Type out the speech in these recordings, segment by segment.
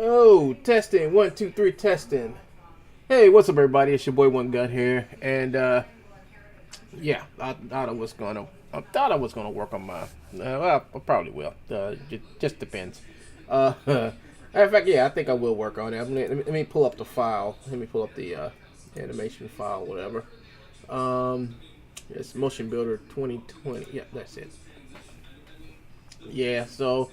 Oh, testing. 1, 2, 3, testing. Hey, what's up, everybody? It's your boy One Gun here, and yeah, I thought I was gonna work on my. Well, I probably will. Just depends. Matter of fact, yeah, I think I will work on it. Let me pull up the file. Let me pull up the animation file, whatever. Um, it's Motion Builder 2020. Yeah, that's it. Yeah. So,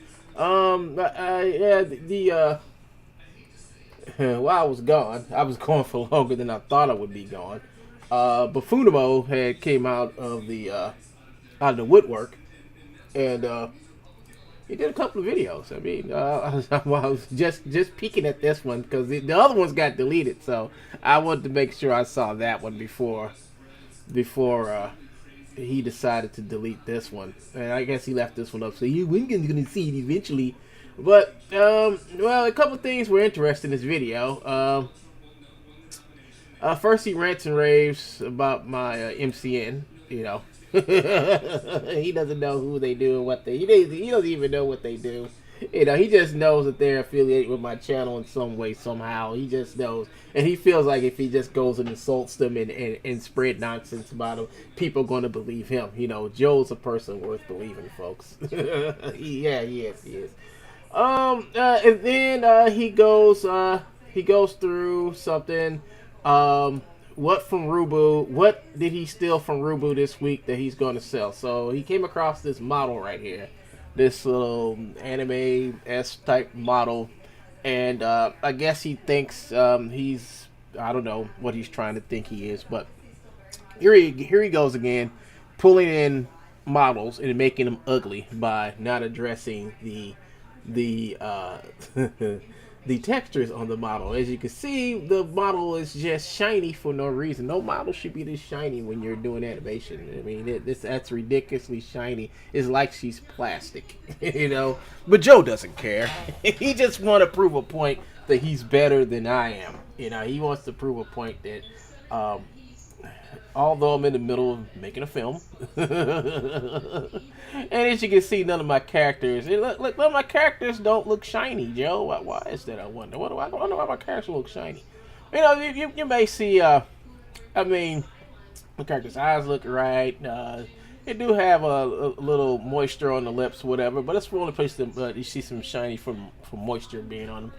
yeah, while I was gone, I was gone for longer than I thought I would be gone. But Funimo had came out of the woodwork, and he did a couple of videos. I mean, I was just peeking at this one because the other ones got deleted, so I wanted to make sure I saw that one before he decided to delete this one. And I guess he left this one up, so you we're gonna see it eventually. But well, a couple things were interesting in this video. First, he rants and raves about my MCN. You know, he doesn't know who they do and what he doesn't even know what they do. You know, he just knows that they're affiliated with my channel in some way, somehow. He just knows. And he feels like if he just goes and insults them and spread nonsense about them, people are going to believe him. You know, Joe's a person worth believing, folks. Yeah, he is. And then he goes through something. What from Rubu? What did he steal from Rubu this week that he's going to sell? So he came across this model right here, this little anime s type model, and I guess he thinks he's, I don't know what he's trying to think he is, but here he goes again, pulling in models and making them ugly by not addressing the the textures on the model. As you can see, the model is just shiny for no reason. No model should be this shiny when you're doing animation. I mean, that's ridiculously shiny. It's like she's plastic, you know. But Joe doesn't care. He just want to prove a point that he's better than I am. You know, he wants to prove a point that um, although I'm in the middle of making a film, and as you can see, none of my characters, none of my characters don't look shiny, Joe. Why is that? I wonder. I wonder why my characters look shiny. You know, you may see. I mean, my character's eyes look right. They do have a little moisture on the lips, whatever. But that's the only place that you see some shiny from moisture being on them.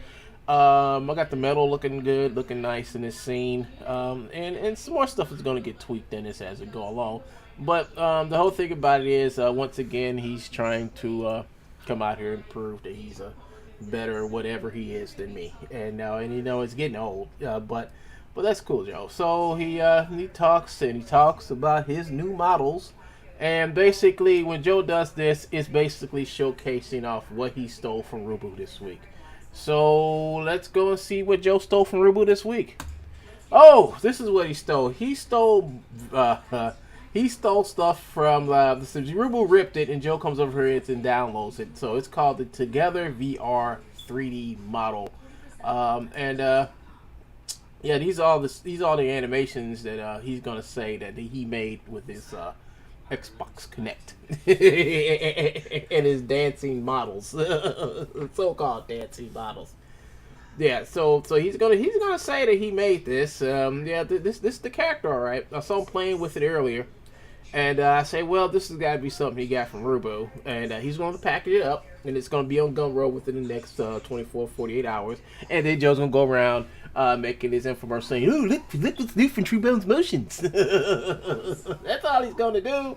I got the metal looking good, looking nice in this scene, and some more stuff is going to get tweaked in this as it go along. But the whole thing about it is, once again, he's trying to come out here and prove that he's a better whatever he is than me, and you know it's getting old, but that's cool, Joe. So he talks about his new models. And basically, when Joe does this, it's basically showcasing off what he stole from Rubu this week. So let's go and see what Joe stole from Rubu this week. Oh, this is what he stole. He stole stuff from Rubu ripped it, and Joe comes over here and downloads it. So it's called the Together VR 3D model, and yeah, these are the animations that he's gonna say that he made with his Xbox Connect and his dancing models, so-called dancing models. Yeah, so he's gonna say that he made this. Yeah, this is the character, all right. I saw him playing with it earlier, and I say, well, this has got to be something he got from Rubo, and he's going to package it up, and it's going to be on Gumroad within the next 24, 48 hours, and then Joe's going to go around making his infomercial saying, "Ooh, look what's new from True Bones Motions." That's all he's going to do.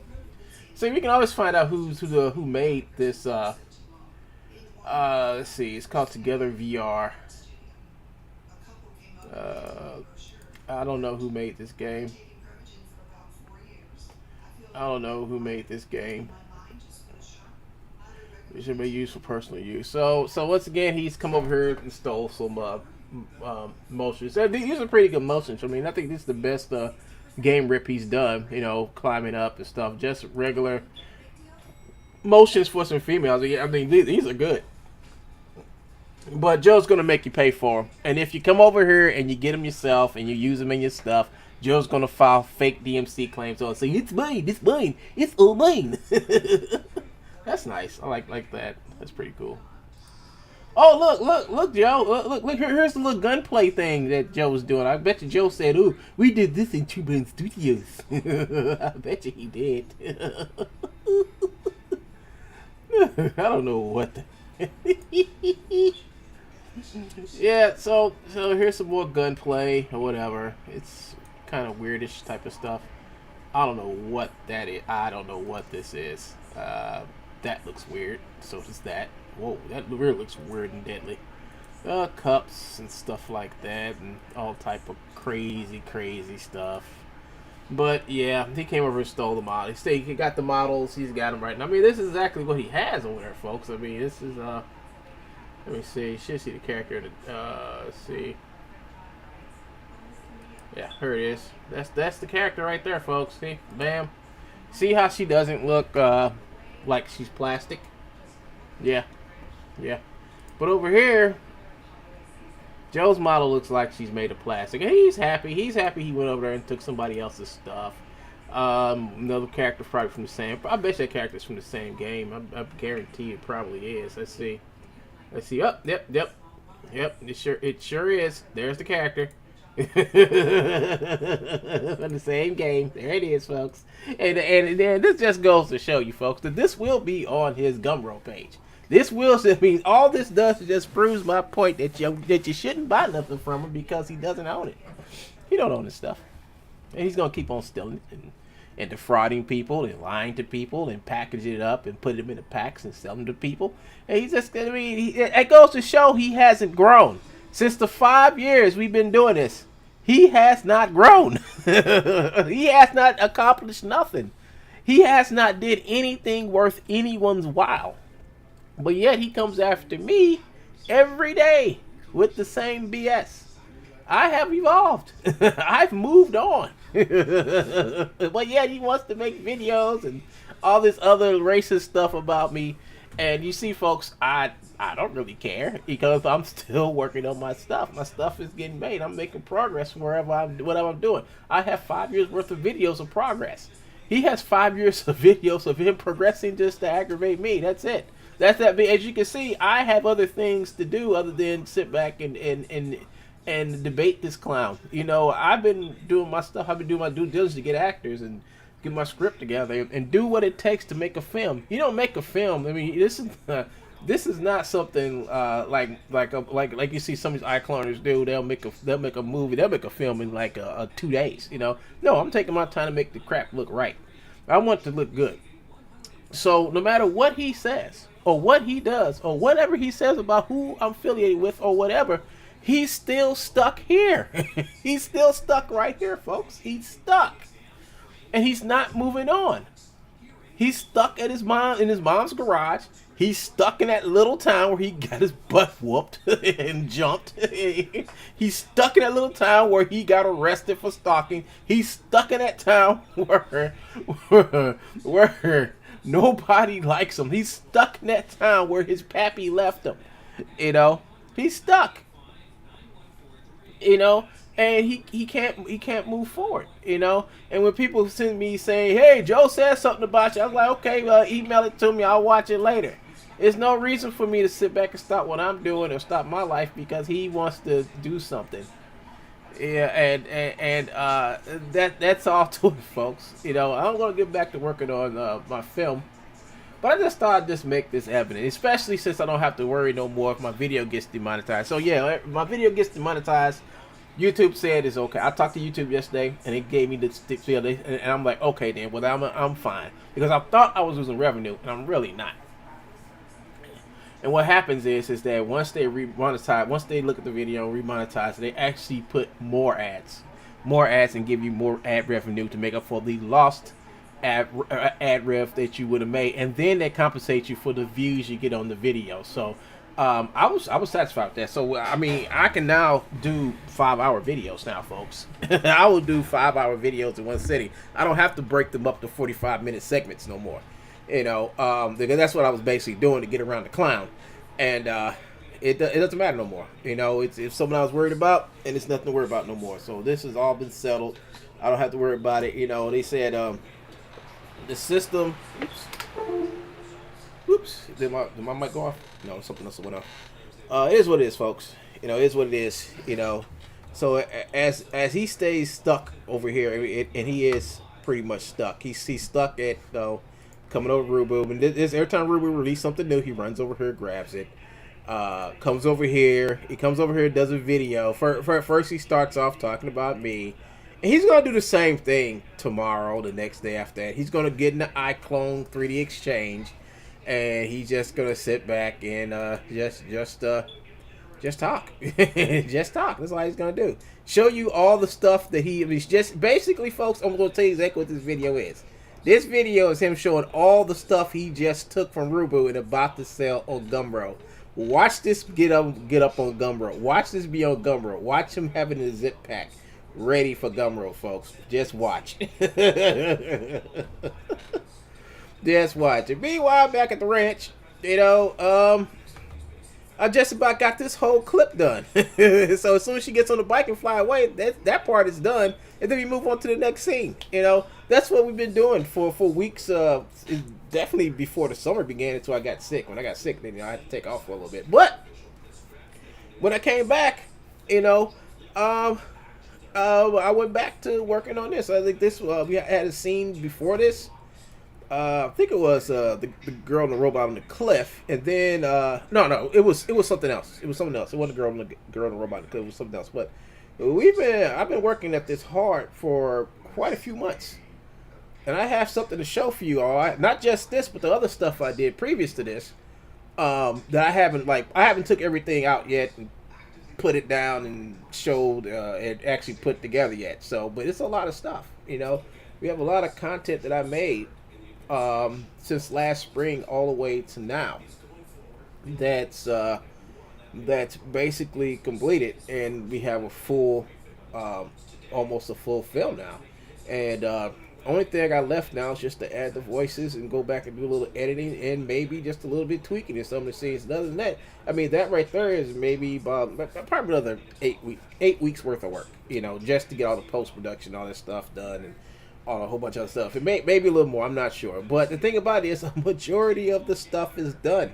So we can always find out who made this. Let's see, it's called Together VR. I don't know who made this game. I don't know who made this game. It should be used for personal use. So once again, he's come over here and stole some motions. These are pretty good motions. I mean, I think this is the best game rip he's done. You know, climbing up and stuff. Just regular motions for some females. I mean, these are good. But Joe's gonna make you pay for them. And if you come over here and you get them yourself and you use them in your stuff, Joe's gonna file fake DMC claims on, say it's mine, it's all mine. That's nice. I like that. That's pretty cool. Oh, look, Joe. Look. Here's the little gunplay thing that Joe was doing. I bet you Joe said, "Ooh, we did this in Two Man Studios." I bet you he did. I don't know what the. Yeah, so here's some more gunplay or whatever. It's kind of weirdish type of stuff. I don't know what that is. I don't know what this is. That looks weird. So does that. Whoa, that really looks weird and deadly. Cups and stuff like that, and all type of crazy stuff. But yeah, he came over and stole the model. He got the models. He's got them right now. I mean, this is exactly what he has over there, folks. I mean, this is Let me see. You should see the character. Let's see. Yeah, here it is. That's the character right there, folks. See, bam. See how she doesn't look like she's plastic? Yeah, yeah. But over here, Joe's model looks like she's made of plastic. And he's happy. He's happy he went over there and took somebody else's stuff. Another character probably from the same. I bet that character's from the same game. I guarantee it probably is. Let's see. Let's see. Oh, yep. It sure is. There's the character. From the same game. There it is, folks. And this just goes to show you, folks, that this will be on his Gumroad page. This will, I mean, all this does is just proves my point that you shouldn't buy nothing from him because he doesn't own it. He don't own this stuff, and he's gonna keep on stealing it and defrauding people and lying to people and packaging it up and putting them in the packs and selling them to people. And he's just, I mean, it goes to show he hasn't grown since the 5 years we've been doing this. He has not grown. He has not accomplished nothing. He has not did anything worth anyone's while. But yet he comes after me every day with the same BS. I have evolved. I've moved on. But yet he wants to make videos and all this other racist stuff about me. And you see, folks, I don't really care because I'm still working on my stuff. My stuff is getting made. I'm making progress whatever I'm doing. I have 5 years worth of videos of progress. He has 5 years of videos of him progressing just to aggravate me. That's it. That's that. As you can see, I have other things to do other than sit back and debate this clown. You know, I've been doing my stuff. I've been doing my due diligence to get actors and get my script together and do what it takes to make a film. You don't make a film. I mean, this is not something like you see some of these iCloners do. They'll make a movie. They'll make a film in like 2 days. You know, no, I'm taking my time to make the crap look right. I want it to look good. So no matter what he says or what he does or whatever he says about who I'm affiliated with or whatever, he's still stuck here. He's still stuck right here, folks. He's stuck. And he's not moving on. He's stuck at his mom's garage. He's stuck in that little town where he got his butt whooped and jumped. He's stuck in that little town where he got arrested for stalking. He's stuck in that town where nobody likes him. He's stuck in that town where his pappy left him. You know, he's stuck. You know, and he can't move forward. You know, and when people send me saying, "Hey, Joe said something about you," I'm like, "Okay, email it to me. I'll watch it later." There's no reason for me to sit back and stop what I'm doing or stop my life because he wants to do something. Yeah, and that's all to it, folks. You know, I'm gonna get back to working on my film, but I just thought I'd just make this evident, especially since I don't have to worry no more if my video gets demonetized. So yeah, my video gets demonetized. YouTube said it's okay. I talked to YouTube yesterday, and it gave me the feel, and I'm like, okay, then, well, I'm fine because I thought I was losing revenue, and I'm really not. And what happens is that once they remonetize, once they look at the video and remonetize, they actually put more ads, and give you more ad revenue to make up for the lost ad rev that you would have made, and then they compensate you for the views you get on the video. So I was satisfied with that. So I mean, I can now do 5-hour videos now, folks. I will do 5-hour videos in one sitting. I don't have to break them up to 45-minute segments no more. You know, because that's what I was basically doing to get around the clown, and it doesn't matter no more. You know, it's something I was worried about, and it's nothing to worry about no more. So this has all been settled. I don't have to worry about it. You know, they said the system. Oops. Did my mic go off? No, something else went off. It is what it is, folks. You know, it is what it is. You know, so as he stays stuck over here, and he is pretty much stuck. He's stuck at coming over Rubu, and every time Rubu releases something new, he runs over here, grabs it. Comes over here. He comes over here, does a video. First, he starts off talking about me. And he's gonna do the same thing tomorrow, the next day after that. He's gonna get in the iClone 3D Exchange, and he's just gonna sit back and just talk, just talk. That's all he's gonna do. Show you all the stuff that he's just basically, folks. I'm gonna tell you exactly what this video is. This video is him showing all the stuff he just took from Rubu and about to sell on Gumroad. Watch this get up on Gumroad. Watch this be on Gumroad. Watch him having a zip pack ready for Gumroad, folks. Just watch. Just watch. And meanwhile, back at the ranch, I just about got this whole clip done. So as soon as she gets on the bike and fly away, that part is done, and then we move on to the next scene. That's what we've been doing for weeks. Definitely before the summer began until I got sick. When I got sick, then I had to take off for a little bit. But when I came back, I went back to working on this. I think this we had a scene before this. I think it was the girl and the robot on the cliff, and then no, it was something else. It was something else. It wasn't the girl and the robot on the cliff. It was something else. But I've been working at this hard for quite a few months, and I have something to show for you all. Not just this, but the other stuff I did previous to this that I haven't took everything out yet and put it down and showed and actually put together yet. So, but it's a lot of stuff. We have a lot of content that I made since last spring all the way to now. That's basically completed, and we have a full, almost a full film now. And only thing I got left now is just to add the voices and go back and do a little editing and maybe just a little bit tweaking in some of the scenes. Other than that, that right there is maybe probably another 8 weeks worth of work. Just to get all the post production, all that stuff done, and a whole bunch of other stuff. It maybe a little more, I'm not sure. But the thing about it is, a majority of the stuff is done.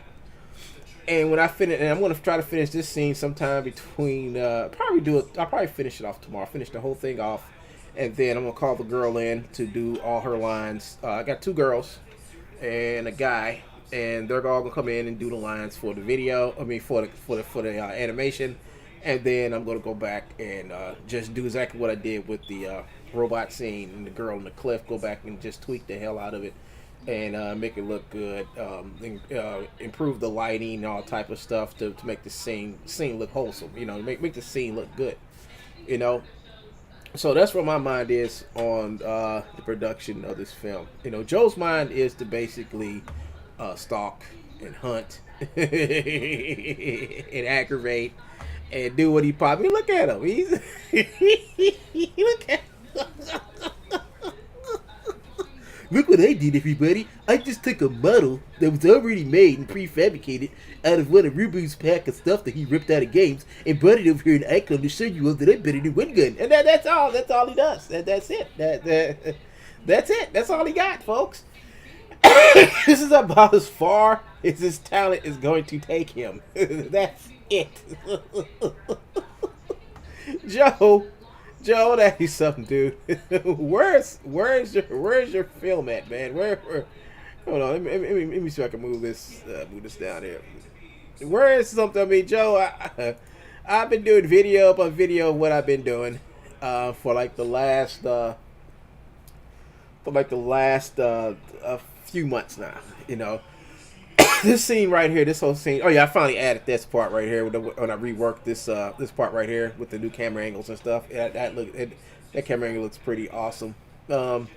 And when I finish, and I'm going to try to finish this scene sometime between, I'll probably finish it off tomorrow. Finish the whole thing off. And then I'm going to call the girl in to do all her lines. I got 2 girls and a guy. And they're all going to come in and do the lines for the video. For the animation. And then I'm going to go back and just do exactly what I did with the robot scene and the girl on the cliff. Go back and just tweak the hell out of it and make it look good. Improve the lighting and all type of stuff to make the scene look wholesome. Make the scene look good. So that's where my mind is on the production of this film. Joe's mind is to basically stalk and hunt and aggravate and do what he probably. Look at him. He's look at. Look what I did, everybody. I just took a model that was already made and prefabricated out of one of Rubu's pack of stuff that he ripped out of games and brought it over here in iClone to show you all that I'm better than One Gun. And that's all. That's all he does. That's it. That's it. That's all he got, folks. This is about as far as his talent is going to take him. That's it. Joe, let me ask you something, dude. Where's your film at, man? Where hold on, let me see if I can move this down here. Where is something? Joe, I've been doing video upon video of what I've been doing for like the last a few months now. This scene right here, this whole scene. Oh yeah, I finally added this part right here when I reworked this part right here with the new camera angles and stuff. That camera angle looks pretty awesome. I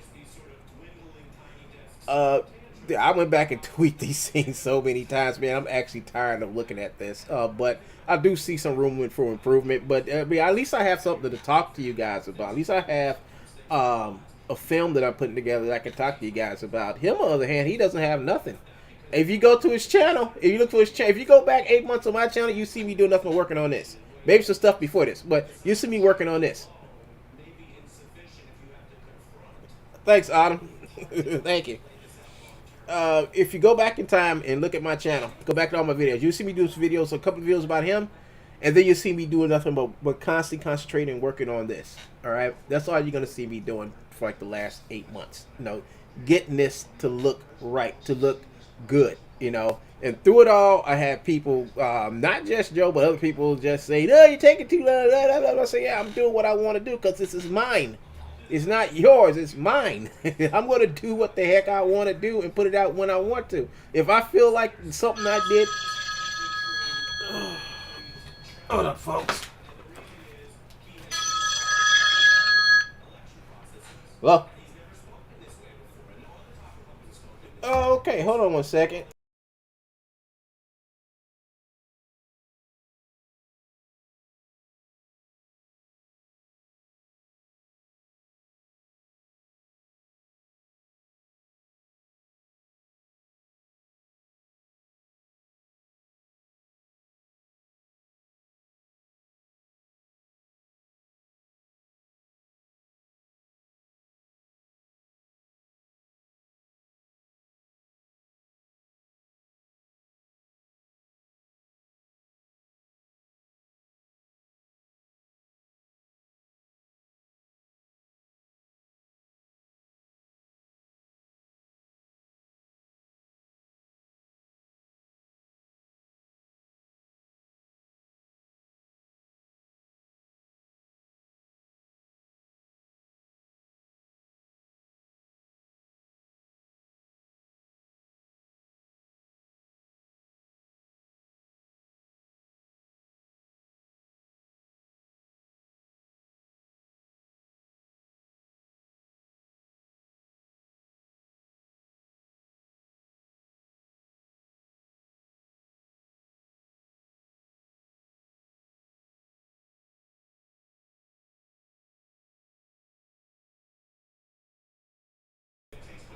went back and tweaked these scenes so many times, man. I'm actually tired of looking at this. But I do see some room for improvement. But at least I have something to talk to you guys about. At least I have a film that I'm putting together that I can talk to you guys about. Him, on the other hand, he doesn't have nothing. If you go to his channel, if you go back 8 months on my channel, you see me doing nothing but working on this. Maybe some stuff before this, but you see me working on this. Thanks, Autumn. Thank you. if you go back in time and look at my channel, go back to all my videos, you'll see me do videos, a couple of videos about him, and then you'll see me doing nothing but constantly concentrating and working on this. All right, that's all you're gonna see me doing for like the last 8 months. You know, getting this to look right, to look good. You know, and through it all, I had people, not just Joe, but other people just say, "No, you're taking too long." I say, "Yeah, I'm doing what I want to do because this is mine. It's not yours. It's mine. I'm going to do what the heck I want to do and put it out when I want to. If I feel like something I did." Hold up, folks. Well, okay, hold on one second.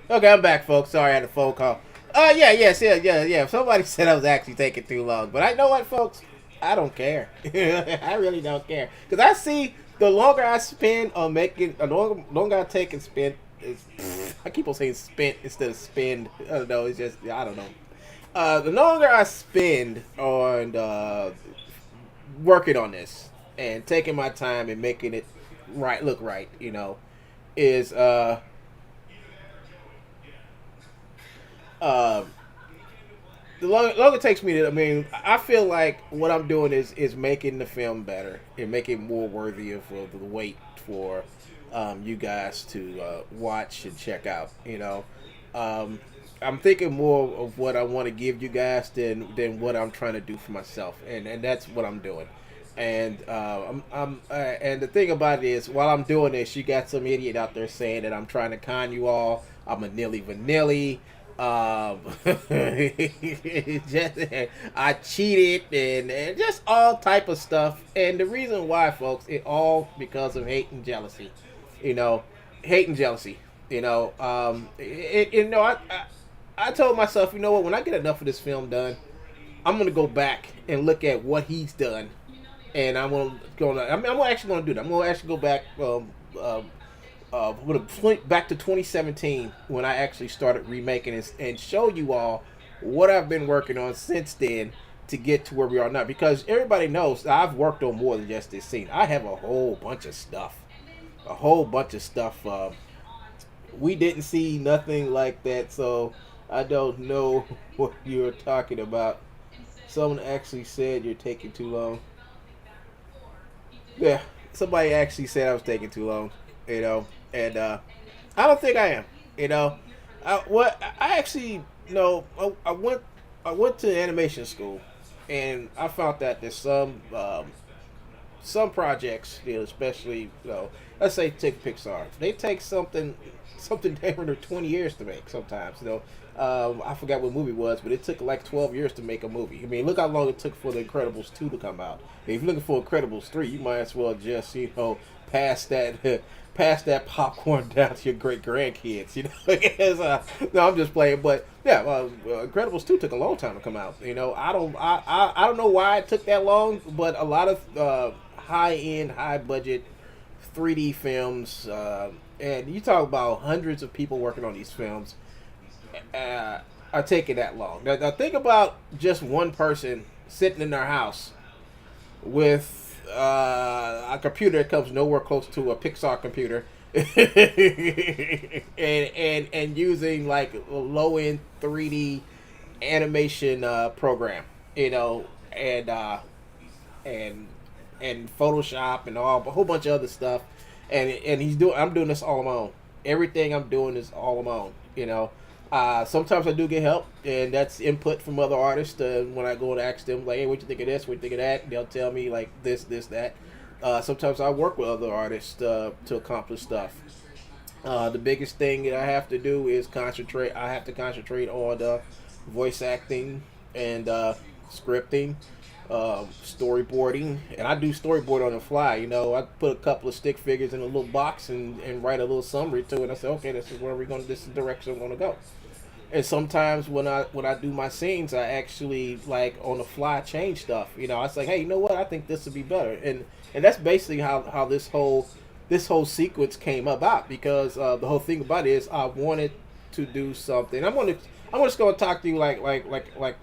Okay, I'm back, folks. Sorry, I had a phone call. Yeah. Somebody said I was actually taking too long, but I know what, folks. I don't care. I really don't care because I see the longer I spend on making, the longer I take and spend. I keep on saying spent instead of spend. I don't know. It's just I don't know. The longer I spend on working on this and taking my time and making it right, look right, is uh, the longer it takes me to, I mean, I feel like what I'm doing is making the film better and making it more worthy of the wait for you guys to watch and check out. I'm thinking more of what I want to give you guys than what I'm trying to do for myself, and that's what I'm doing. And the thing about it is, while I'm doing this, you got some idiot out there saying that I'm trying to con you all. I'm a nilly vanilly. Just, I cheated and just all type of stuff. And the reason why, folks, it all because of hate and jealousy. You know, hate and jealousy. I told myself, you know what? When I get enough of this film done, I'm gonna go back and look at what he's done, and I'm actually gonna do that. I'm gonna actually go back. I'm gonna point back to 2017 when I actually started remaking it and show you all what I've been working on since then to get to where we are now. Because everybody knows I've worked on more than just this scene. I have a whole bunch of stuff, a whole bunch of stuff. We didn't see nothing like that, so I don't know what you're talking about. Someone actually said you're taking too long. Yeah, somebody actually said I was taking too long, and I don't think I am. You know, I actually I went to animation school, and I found that there's some projects, especially let's say take Pixar, they take something different or 20 years to make sometimes. I forgot what movie it was, but it took like 12 years to make a movie. I mean, look how long it took for The Incredibles 2 to come out. If you're looking for Incredibles 3, you might as well just pass that pass that popcorn down to your great grandkids. No, I'm just playing, but yeah, Incredibles 2 took a long time to come out. I don't know why it took that long, but a lot of high end, high budget 3D films, and you talk about hundreds of people working on these films, are taking that long. Now think about just one person sitting in their house with a computer that comes nowhere close to a Pixar computer, and using like a low end 3D animation program, you know, and and Photoshop and a whole bunch of other stuff, and I'm doing this all on my own. Everything I'm doing is all on my own, you know. Sometimes I do get help, and that's input from other artists. When I go and ask them, like, "Hey, what you think of this? What you think of that?" They'll tell me like this, that. Sometimes I work with other artists to accomplish stuff. The biggest thing that I have to do is concentrate. I have to concentrate on voice acting and scripting, storyboarding, and I do storyboard on the fly. You know, I put a couple of stick figures in a little box and write a little summary to it. I say, okay, this is where we're going. This is the direction we're going to go. And sometimes when I do my scenes, I actually like on the fly change stuff. You know, I say, hey, you know what? I think this would be better. And that's basically how this whole sequence came about, because the whole thing about it is I wanted to do something. I'm just going to talk to you like a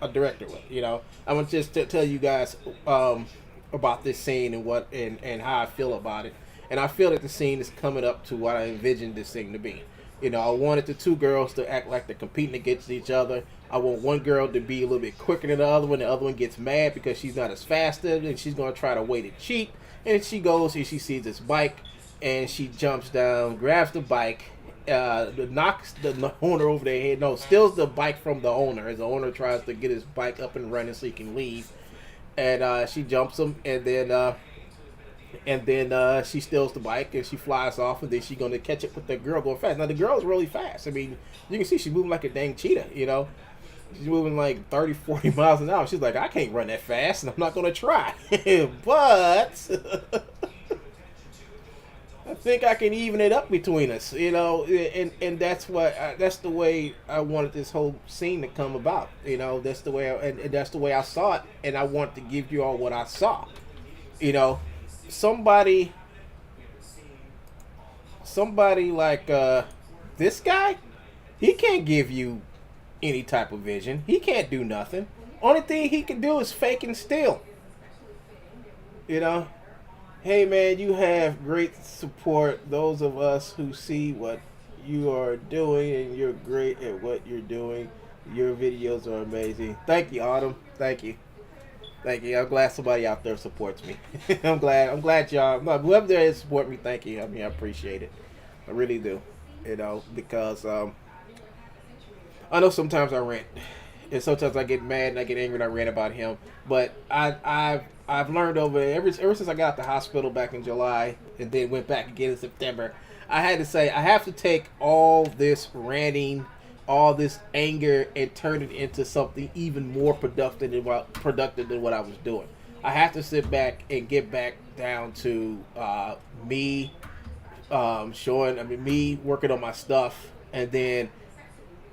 director would. You know, I'm gonna just tell you guys about this scene and how I feel about it. And I feel that the scene is coming up to what I envisioned this scene to be. You know, I wanted the two girls to act like they're competing against each other. I want one girl to be a little bit quicker than the other one. The other one gets mad because she's not as fast as, and she's going to try to wait to cheat. And she goes and she sees this bike, and she jumps down, grabs the bike, knocks the owner over their head. No, steals the bike from the owner as the owner tries to get his bike up and running so he can leave. And she jumps him, and then she steals the bike and she flies off, and then she's going to catch up with the girl going fast. Now, the girl's really fast. I mean, you can see she's moving like a dang cheetah, you know. She's moving like 30, 40 miles an hour. She's like, I can't run that fast, and I'm not going to try. But I think I can even it up between us, you know. And that's that's the way I wanted this whole scene to come about, you know. That's the way and that's the way I saw it, and I want to give you all what I saw, you know. Somebody like this guy, he can't give you any type of vision. He can't do nothing. Only thing he can do is fake and steal. You know? Hey man, you have great support. Those of us who see what you are doing, and you're great at what you're doing. Your videos are amazing. Thank you, Autumn. Thank you. Thank you. I'm glad somebody out there supports me. I'm glad y'all. Whoever there is support me. Thank you. I mean, I appreciate it. I really do. You know, because I know sometimes I rant, and sometimes I get mad and I get angry and I rant about him. But I've learned ever since I got out the hospital back in July and then went back again in September. I had to say I have to take all this ranting, all this anger, and turn it into something even more productive than what I was doing. I have to sit back and get back down to me me working on my stuff, and then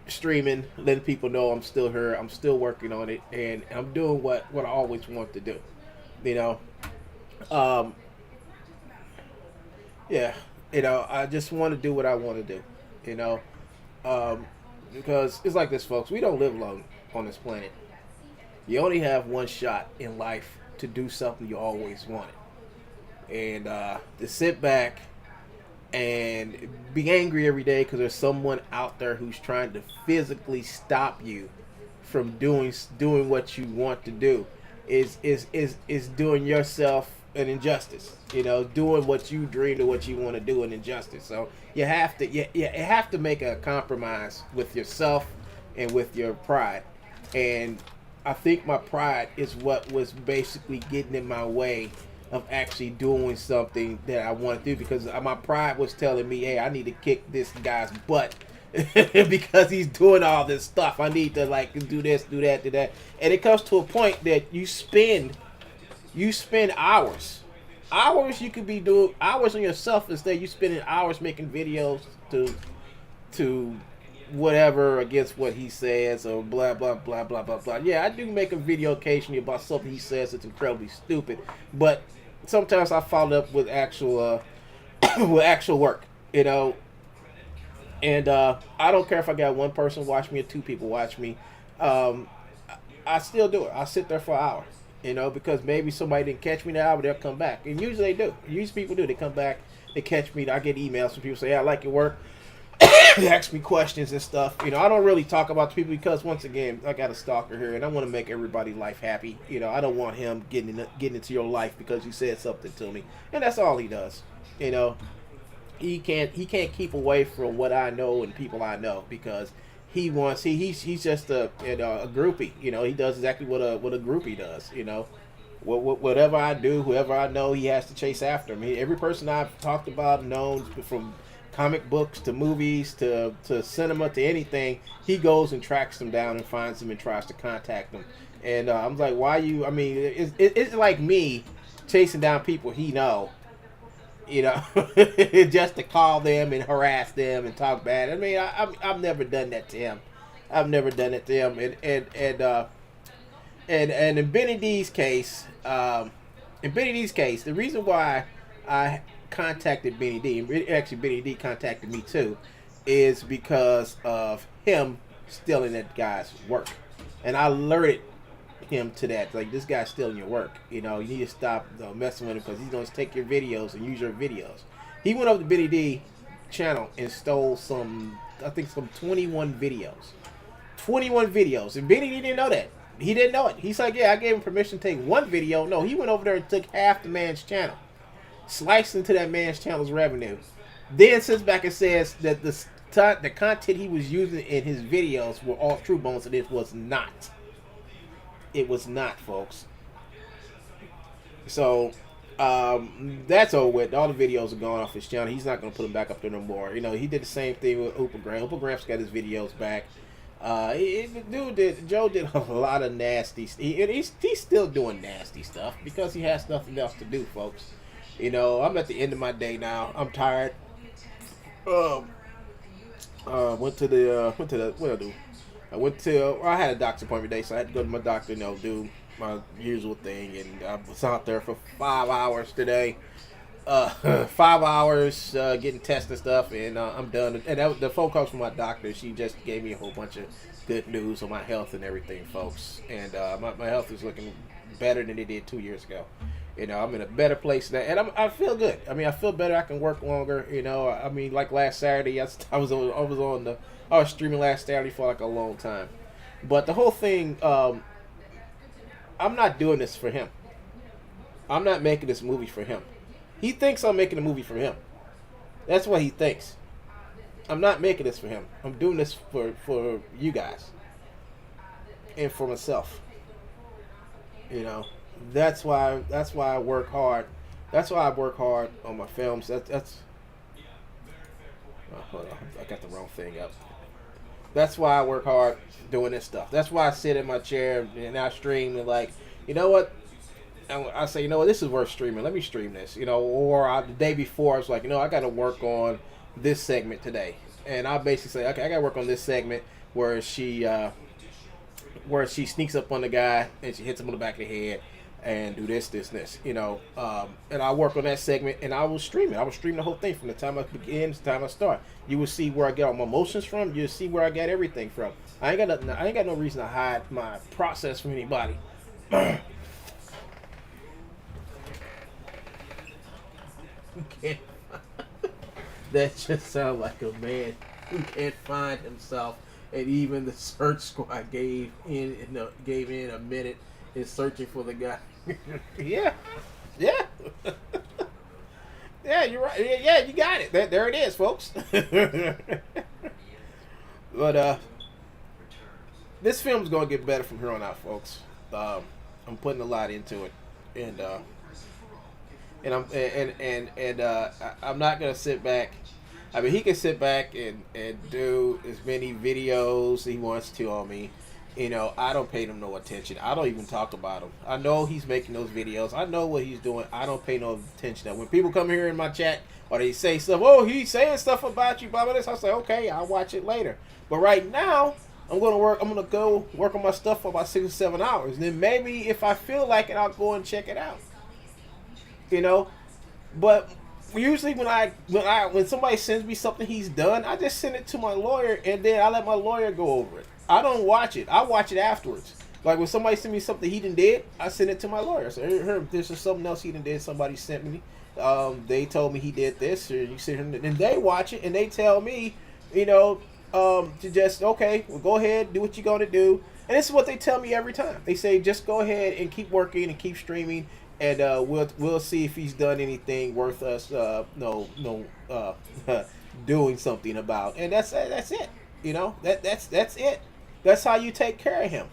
streaming, letting people know I'm still here, I'm still working on it, and I'm doing what I always want to do. You know, yeah, you know, I just want to do what I want to do. You know, because it's like this, folks. We don't live long on this planet. You only have one shot in life to do something you always wanted. And to sit back and be angry every day because there's someone out there who's trying to physically stop you from doing what you want to do is doing yourself an injustice. You know, doing what you dreamed of, what you want to do, an injustice. So you have to make a compromise with yourself and with your pride. And I think my pride is what was basically getting in my way of actually doing something that I want to do, because my pride was telling me, hey, I need to kick this guy's butt because he's doing all this stuff. I need to like do this, do that, do that. And it comes to a point that you spend hours. You could be doing hours on yourself instead. You spending hours making videos to whatever against what he says or blah blah blah blah blah blah. Yeah, I do make a video occasionally about something he says that's incredibly stupid, but sometimes I follow up with actual with actual work. You know, And I don't care if I got one person watch me or two people watch me. Um, I still do it. I sit there for an hour, because maybe somebody didn't catch me now, but they'll come back. And usually they do. Usually people do. They come back, they catch me. I get emails from people say, "Yeah, I like your work." They ask me questions and stuff. I don't really talk about the people because once again, I got a stalker here, and I want to make everybody's life happy. I don't want him getting into your life because you said something to me, and that's all he does. You know, he can't keep away from what I know and people I know because he's just a groupie. He does exactly what a groupie does. Whatever I do, whoever I know, he has to chase after me. Every person I've talked about, known from comic books to movies to cinema to anything, he goes and tracks them down and finds them and tries to contact them. And I'm like, why you? I mean, it's like me chasing down people he know, just to call them and harass them and talk bad. I mean, I've never done that to him. I've never done it to him. And in Benny D's case, the reason why I contacted Benny D, actually Benny D contacted me too, is because of him stealing that guy's work, and I alerted him to that. Like, this guy's stealing your work. You need to stop messing with him because he's going to take your videos and use your videos. He went over to Benny D channel and stole some 21 videos. 21 videos. And Benny D didn't know that. He didn't know it. He's like, yeah, I gave him permission to take one video. No, he went over there and took half the man's channel. Sliced into that man's channel's revenue. Then sits back and says that the content he was using in his videos were all true bones, and it was not. It was not, folks. So that's over with. All the videos are gone off his channel. He's not going to put them back up there no more. He did the same thing with Upa Graham. Upa Graham's got his videos back. Joe did a lot of nasty. He's still doing nasty stuff because he has nothing else to do, folks. I'm at the end of my day now. I'm tired. Went to the what did I do? I had a doctor's appointment today, so I had to go to my doctor, do my usual thing, and I was out there for 5 hours today. 5 hours getting tested stuff, and I'm done. And the phone calls from my doctor. She just gave me a whole bunch of good news on my health and everything, folks. And my health is looking better than it did 2 years ago. I'm in a better place now, and I feel good. I mean, I feel better. I can work longer. I mean, like last Saturday, I was streaming last Saturday for like a long time. But the whole thing, I'm not doing this for him. I'm not making this movie for him. He thinks I'm making a movie for him. That's what he thinks. I'm not making this for him. I'm doing this for you guys and for myself. That's why I work hard. That's why I work hard on my films. That's hold on, I got the wrong thing up. That's why I work hard doing this stuff. That's why I sit in my chair and I stream and like, you know what? I say, this is worth streaming. Let me stream this. Or the day before, I was like, I got to work on this segment today, and I basically say, okay, I got to work on this segment where she sneaks up on the guy and she hits him on the back of the head and do this, and I work on that segment and I will stream it. I will stream the whole thing from the time I begin to the time I start. You will see where I get all my emotions from. You'll see where I get everything from. I ain't got no reason to hide my process from anybody. That just sounds like a man who can't find himself, and even the search squad gave in a minute in searching for the guy. Yeah, yeah, yeah. You're right. Yeah, you got it. There it is, folks. But this film's gonna get better from here on out, folks. I'm putting a lot into it, and I'm not gonna sit back. I mean, he can sit back and do as many videos he wants to on me. I don't pay him no attention. I don't even talk about him. I know he's making those videos. I know what he's doing. I don't pay no attention to him. When people come here in my chat or they say stuff, oh, he's saying stuff about you, blah, blah, this, I say, okay, I'll watch it later. But right now, I'm gonna go work on my stuff for about 6 or 7 hours. And then maybe if I feel like it, I'll go and check it out. But usually when somebody sends me something he's done, I just send it to my lawyer and then I let my lawyer go over it. I don't watch it. I watch it afterwards. Like when somebody sent me something he done did, I send it to my lawyer. So here, this is something else he done did. Somebody sent me. They told me he did this, or you sit here and they watch it and they tell me, to just okay, well, go ahead, do what you're gonna do. And this is what they tell me every time. They say just go ahead and keep working and keep streaming, and we'll see if he's done anything worth us doing something about. And that's it. That's it. That's how you take care of him.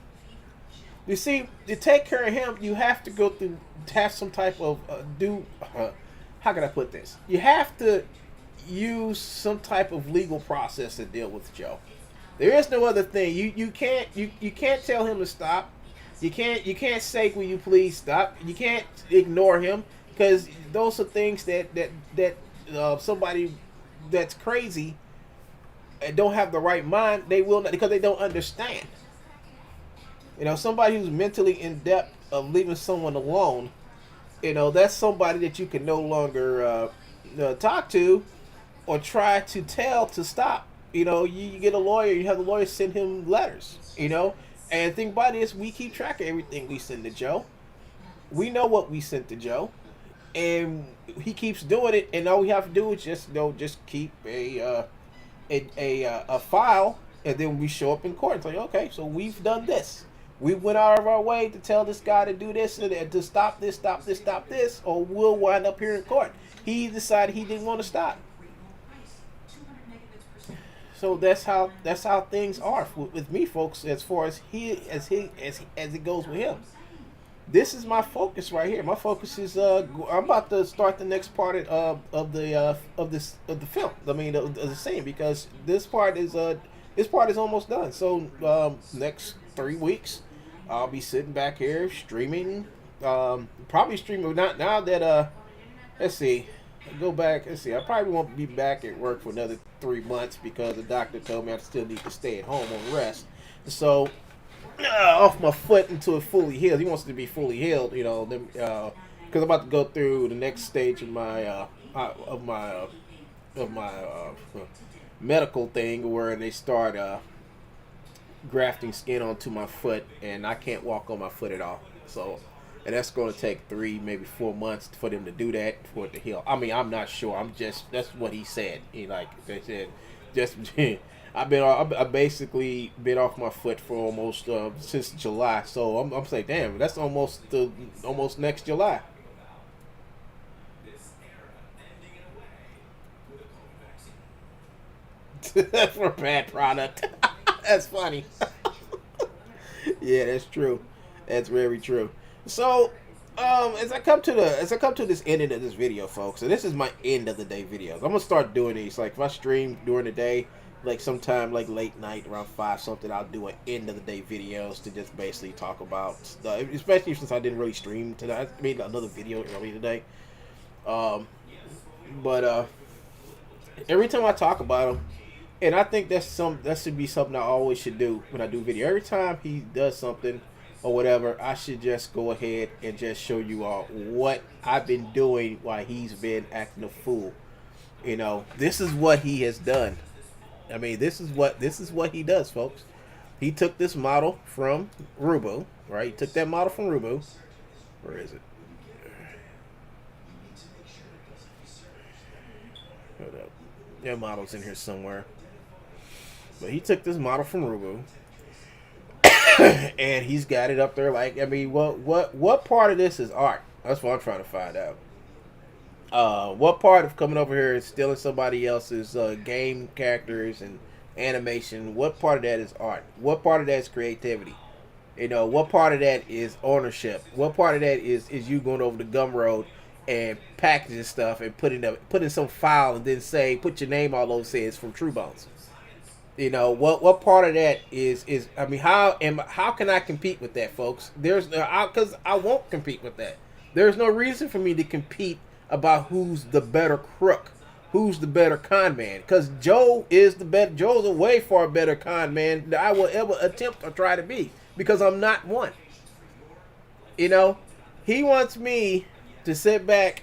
You see, to take care of him, you have to go through, have some type of how can I put this? You have to use some type of legal process to deal with Joe. There is no other thing. You can't tell him to stop. You can't say, will you please stop? You can't ignore him, because those are things that somebody that's crazy and don't have the right mind, they will not, because they don't understand. Somebody who's mentally in depth of leaving someone alone, that's somebody that you can no longer talk to or try to tell to stop. You get a lawyer, you have the lawyer send him letters, and the thing about it is we keep track of everything we send to Joe. We know what we sent to Joe, and he keeps doing it, and all we have to do is just keep a file, and then we show up in court and say, okay, so we've done this. We went out of our way to tell this guy to do this and to stop this, or we'll wind up here in court. He decided he didn't want to stop. So that's how things are with me, folks. As far as it goes with him, this is my focus right here. My focus is I'm about to start the next part of the film. I mean, of the scene, because this part is almost done. So next 3 weeks, I'll be sitting back here streaming. Probably streaming now that let's see. Go back. Let's see. I probably won't be back at work for another 3 months because the doctor told me I still need to stay at home on rest. So off my foot until it fully heals. He wants it to be fully healed, because I'm about to go through the next stage of my medical thing, where they start grafting skin onto my foot, and I can't walk on my foot at all. So. And that's going to take 3, maybe 4 months for them to do that, for it to heal. I mean, I'm not sure. That's what he said. They said, I basically been off my foot for almost since July. So I'm saying, damn, that's almost next July. For a bad product. That's funny. Yeah, that's true. That's very true. So, as I come to this ending of this video, folks, and this is my end of the day videos. I'm gonna start doing these. Like if I stream during the day, like sometime like late night around 5 something, I'll do an end of the day videos to just basically talk about stuff. Especially since I didn't really stream tonight. I made another video earlier today. But every time I talk about him, and I think that should be something I always should do when I do video. Every time he does something or whatever, I should just go ahead and just show you all what I've been doing while he's been acting a fool. This is what he has done. I mean, this is what he does, folks. He took this model from Rubu, right? He took that model from Rubu. Where is it? Hold up. That model's in here somewhere. But he took this model from Rubu. And he's got it up there. Like, I mean, what part of this is art? That's what I'm trying to find out. What part of coming over here and stealing somebody else's game characters and animation? What part of that is art? What part of that is creativity? What part of that is ownership? What part of that is you going over the Gumroad and packaging stuff and put in some file and then say put your name all over, say it's from True Bones? What part of that is I mean, how can I compete with that, folks? Because I won't compete with that. There's no reason for me to compete about who's the better crook, who's the better con man. Because Joe's a way far better con man than I will ever attempt or try to be, because I'm not one. He wants me to sit back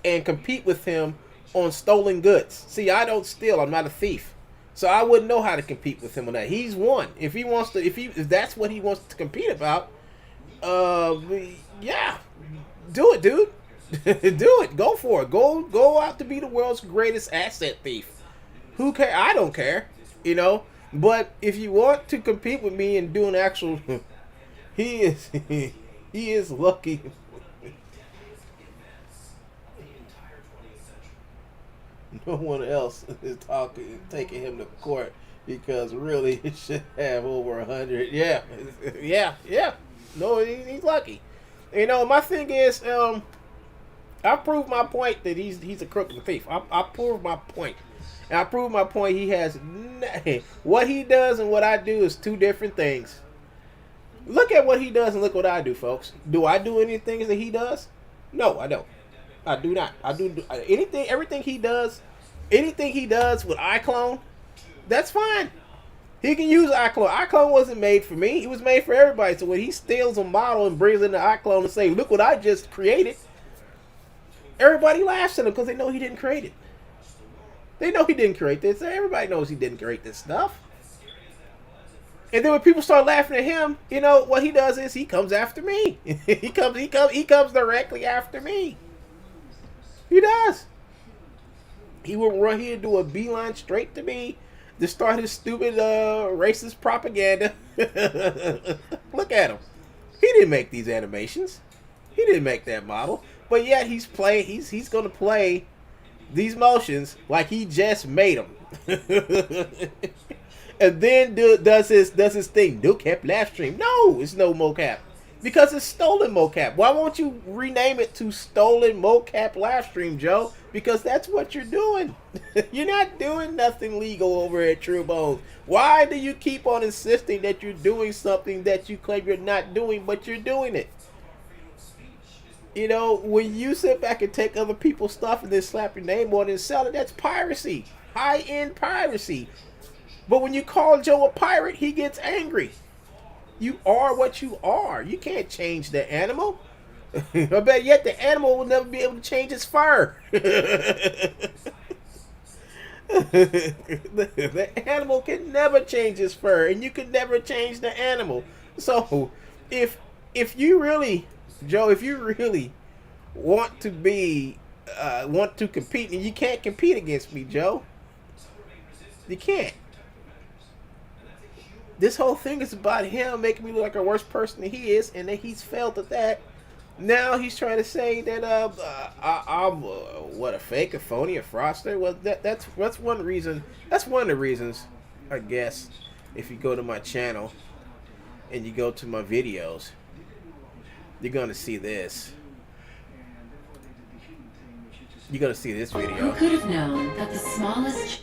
and compete with him on stolen goods. See, I don't steal. I'm not a thief. So I wouldn't know how to compete with him on that. He's won. If he wants to, if that's what he wants to compete about, yeah, do it, dude. Do it. Go for it. Go out to be the world's greatest asset thief. Who care? I don't care. You know. But if you want to compete with me and do an actual, he is lucky. No one else is taking him to court because really it should have over 100. Yeah. No, he's lucky. You know, my thing is, I proved my point that he's a crook and thief. I proved my point. And I proved my point. He has what he does and what I do is two different things. Look at what he does and look what I do, folks. Do I do anything that he does? No, I don't. I do not. I do everything he does. Anything he does with iClone, that's fine. He can use iClone. iClone wasn't made for me. It was made for everybody. So when he steals a model and brings in the iClone and say, "Look what I just created," everybody laughs at him because they know he didn't create it. They know he didn't create this. Everybody knows he didn't create this stuff. And then when people start laughing at him, you know what he does is he comes after me. he comes directly after me. He does. He will run here and do a beeline straight to me to start his stupid racist propaganda. Look at him. He didn't make these animations. He didn't make that model. But yet he's going to play these motions like he just made them. And then does his thing. Nocap live stream. No, it's no mocap. Because it's stolen mocap. Why won't you rename it to stolen mocap live stream, Joe? Because that's what you're doing. You're not doing nothing legal over at True Bones. Why do you keep on insisting that you're doing something that you claim you're not doing, but you're doing it? You know, when you sit back and take other people's stuff and then slap your name on it and sell it, that's piracy. High-end piracy. But when you call Joe a pirate, he gets angry. You are what you are. You can't change the animal. I bet yet the animal will never be able to change its fur. The animal can never change its fur, and you can never change the animal. So, if you really, Joe, if you really want to compete, and you can't compete against me, Joe. You can't. This whole thing is about him making me look like a worse person than he is, and that he's failed at that. Now he's trying to say that I'm a fake, a phony, a fraudster. Well, that's one reason. That's one of the reasons, I guess. If you go to my channel and you go to my videos, you're gonna see this. You're gonna see this video. Who could have known that the smallest...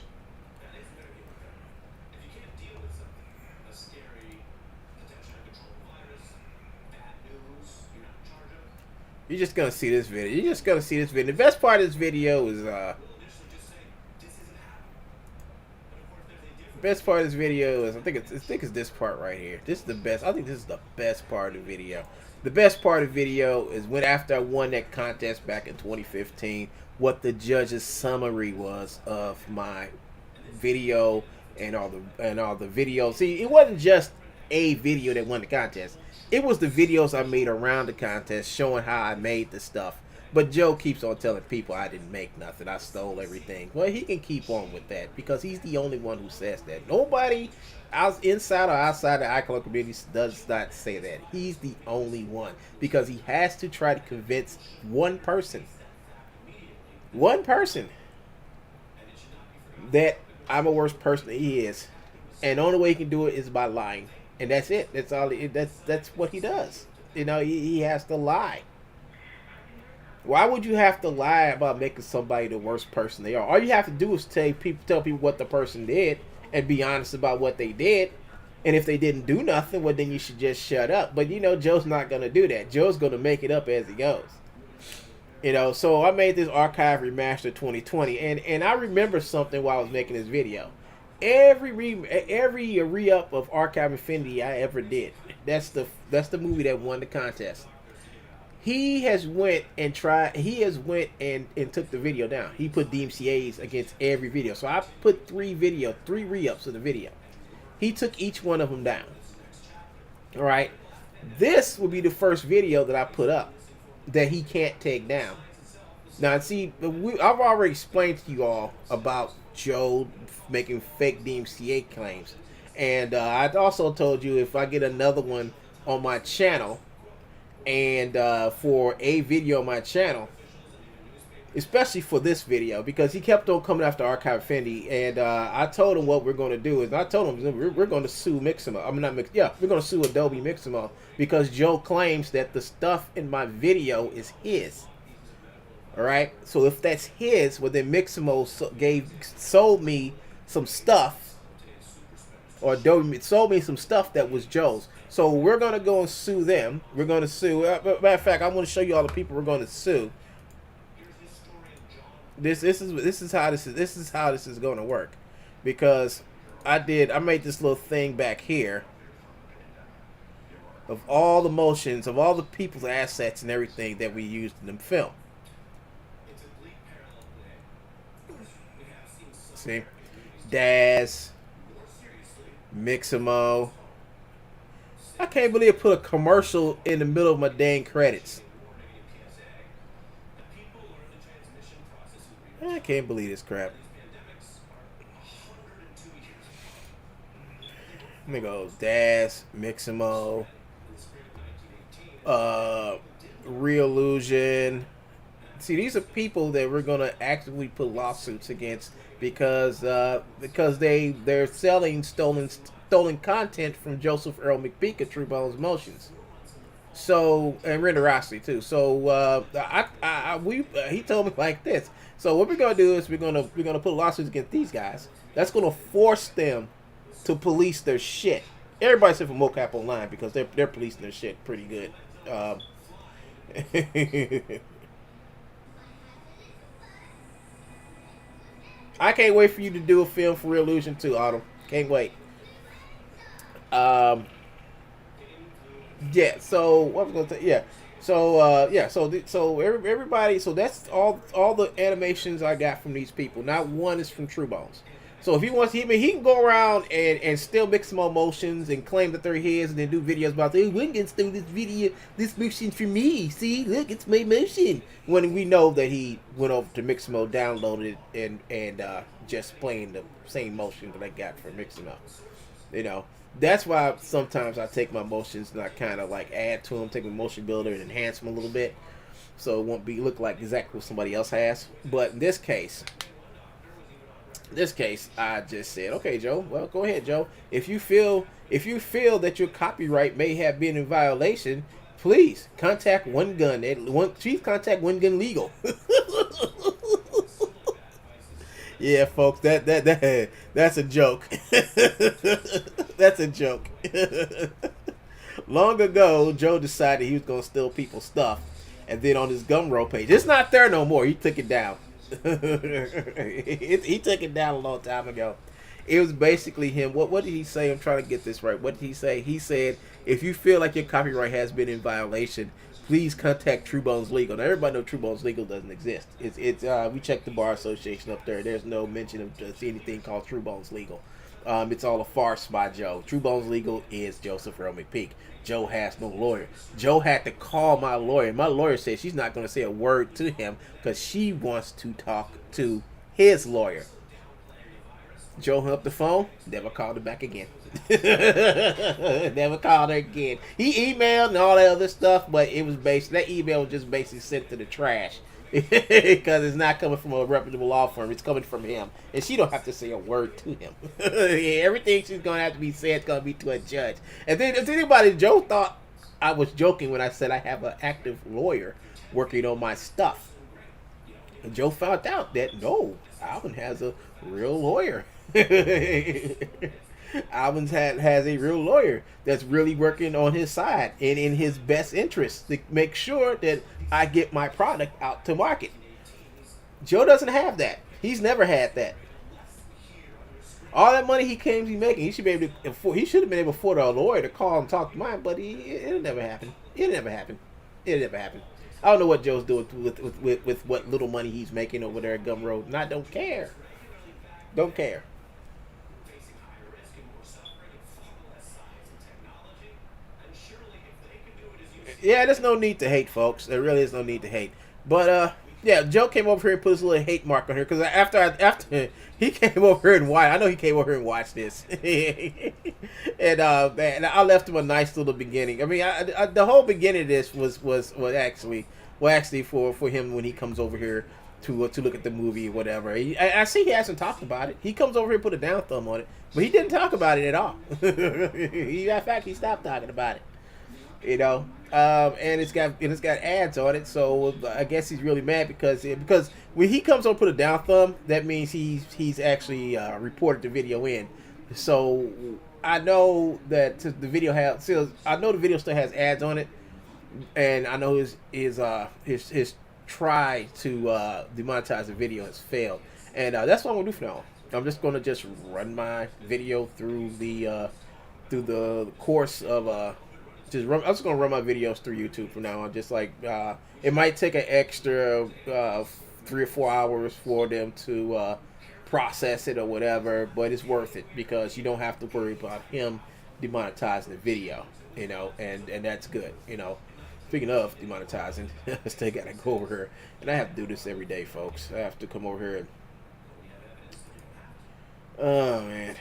You're just gonna see this video. You're just gonna see this video. The best part of this video is I think it's this part right here. This is the best. I think this is the best part of the video. The best part of the video is when after I won that contest back in 2015, what the judge's summary was of my video and all the videos. See, it wasn't just a video that won the contest. It was the videos I made around the contest showing how I made the stuff. But Joe keeps on telling people I didn't make nothing. I stole everything. Well, he can keep on with that because he's the only one who says that. Nobody inside or outside the iClone community does not say that. He's the only one because he has to try to convince one person that I'm a worse person than he is. And the only way he can do it is by lying. And that's it. That's all. That's what he does. You know, he has to lie. Why would you have to lie about making somebody the worst person they are? All you have to do is tell people what the person did and be honest about what they did. And if they didn't do nothing, well, then you should just shut up. But, you know, Joe's not going to do that. Joe's going to make it up as he goes. You know, so I made this Archive Remaster 2020. And I remember something while I was making this video. Every re-up of Archive Infinity I ever did. That's the movie that won the contest. He has went and tried. He has went and took the video down. He put DMCA's against every video. So I put three re-ups of the video. He took each one of them down. All right. This will be the first video that I put up that he can't take down. Now, see, I've already explained to you all about Joe making fake DMCA claims. And I also told you if I get another one on my channel, and for a video on my channel, especially for this video, because he kept on coming after Archive Fendi, and I told him what we're going to do is, I told him we're going to sue Mixamo. We're going to sue Adobe Mixamo because Joe claims that the stuff in my video is his. All right, so if that's his, well then Mixamo sold me some stuff, or Adobe sold me some stuff that was Joe's. So we're gonna go and sue them. We're gonna sue. Matter of fact, I'm gonna show you all the people we're gonna sue. This is how this is gonna work, because I made this little thing back here of all the motions of all the people's assets and everything that we used in the film. See, Daz, Mixamo. I can't believe I put a commercial in the middle of my dang credits. I can't believe this crap. Let me go. Daz, Mixamo, Reallusion. See, these are people that we're gonna actively put lawsuits against because they're selling stolen content from Joseph Earl McPeak at True Bones Motions. So, and Renderosity too. So he told me like this. So what we're gonna do is we're gonna put lawsuits against these guys. That's gonna force them to police their shit. Everybody except for Mocap Online, because they're policing their shit pretty good. I can't wait for you to do a film for Reallusion too, Autumn. Can't wait. Yeah. So what was I gonna say? Yeah. So so everybody. So that's all the animations I got from these people. Not one is from True Bones. So if he wants, he can go around and still mix some emotions and claim that they're his, and then do videos about, hey, we can steal this motion for me. See, look, it's my motion. When we know that he went over to Mixamo, downloaded it, and just playing the same motion that I got from Mixamo. You know, that's why sometimes I take my motions and I kind of like add to them, take my motion builder and enhance them a little bit, so it won't look like exactly what somebody else has. But in this case, I just said, okay, Joe. Well, go ahead, Joe. If you feel that your copyright may have been in violation, please contact One Gun. Contact One Gun Legal. Yeah, folks, that's a joke. That's a joke. Long ago, Joe decided he was gonna steal people's stuff, and then on his Gumroad page, it's not there no more. He took it down. He took it down a long time ago. It was basically him. What did he say? I'm trying to get this right. What did he say? He said, if you feel like your copyright has been in violation, please contact True Bones Legal. Now, everybody knows True Bones Legal doesn't exist. We checked the Bar Association up there. There's no mention of anything called True Bones Legal. It's all a farce by Joe. True Bones Legal is Joseph Earl McPeak. Joe has no lawyer. Joe had to call my lawyer. My lawyer said she's not going to say a word to him because she wants to talk to his lawyer. Joe hung up the phone, never called her back again. Never called her again. He emailed and all that other stuff, but it was that email was just basically sent to the trash. Because it's not coming from a reputable law firm. It's coming from him. And she don't have to say a word to him. Everything she's going to have to be said is going to be to a judge. And then if anybody, Joe thought I was joking when I said I have an active lawyer working on my stuff. And Joe found out that, no, Alvin has a real lawyer. Alvin has a real lawyer that's really working on his side and in his best interest to make sure that I get my product out to market. Joe doesn't have that. He's never had that. All that money he claims he's making, he should be able to afford. He should have been able to afford a lawyer to call and talk to mine, but it'll never happen. It'll never happen. It'll never happen. I don't know what Joe's doing with what little money he's making over there at Gumroad, and I don't care. Don't care. Yeah, there's no need to hate, folks. There really is no need to hate. But yeah, Joe came over here and put his little hate mark on here because after he came over here and watched, I know he came over here and watched this, and I left him a nice little beginning. I mean, the whole beginning of this was actually for him when he comes over here to look at the movie or whatever. I see he hasn't talked about it. He comes over here and put a down thumb on it, but he didn't talk about it at all. In fact, he stopped talking about it. You know, and it's got ads on it, so I guess he's really mad because when he comes on put a down thumb, that means he's actually reported the video in. So I know that the video still has ads on it, and I know his try to demonetize the video has failed, and that's what I'm gonna do from now on. I'm just gonna run my video through the course of I'm just gonna run my videos through YouTube from now on. Just like it might take an extra 3 or 4 hours for them to process it or whatever, but it's worth it because you don't have to worry about him demonetizing the video, you know, and that's good, you know. Speaking of demonetizing, I still gotta go over here, and I have to do this every day, folks. I have to come over here and oh man.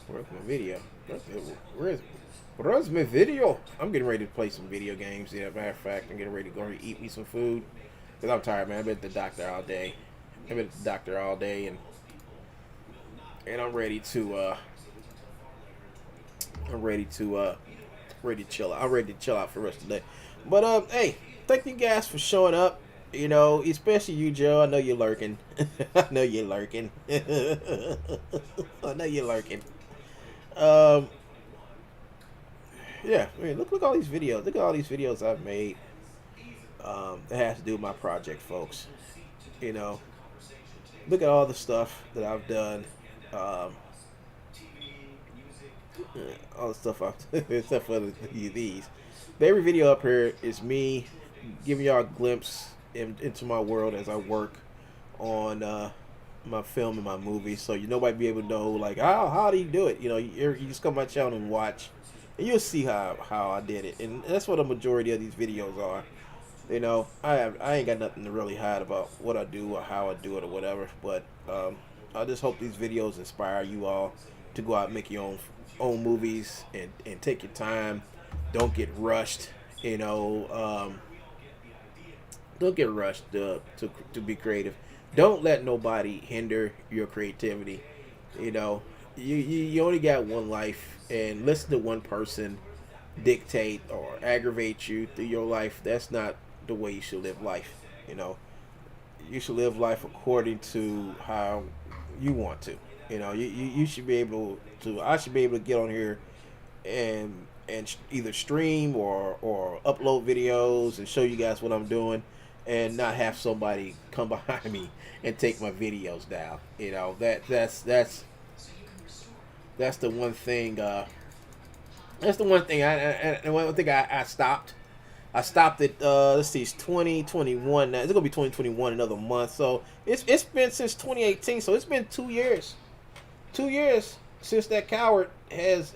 Where's my video? Where's my video? I'm getting ready to play some video games. Yeah, matter of fact, I'm getting ready to go and eat me some food. Because I'm tired, man. I've been at the doctor all day. And I'm ready to chill out. I'm ready to chill out for the rest of the day. But hey, thank you guys for showing up. You know, especially you, Joe. I know you're lurking. I know you're lurking. Yeah, I mean, look at all these videos. Look at all these videos I've made. That has to do with my project, folks. You know, look at all the stuff that I've done. All the stuff except for these. But every video up here is me giving y'all a glimpse into my world as I work on my film and my movie, so nobody be able to know like how do you do it. You know, you just come to my channel and watch, and you'll see how I did it, and that's what the majority of these videos are. You know, I ain't got nothing to really hide about what I do or how I do it or whatever. But I just hope these videos inspire you all to go out and make your own movies and take your time. Don't get rushed. You know, don't get rushed to be creative. Don't let nobody hinder your creativity. You know, you only got one life, and listen to one person dictate or aggravate you through your life. That's not the way you should live life. You know, you should live life according to how you want to. You know, you should be able to. I should be able to get on here and either stream or upload videos and show you guys what I'm doing, and not have somebody come behind me and take my videos down. You know, that's the one thing. That's the one thing. I stopped. I stopped at let's see, it's 2021 now. It's gonna be 2021 another month. So it's been since 2018. So it's been 2 years. 2 years since that coward has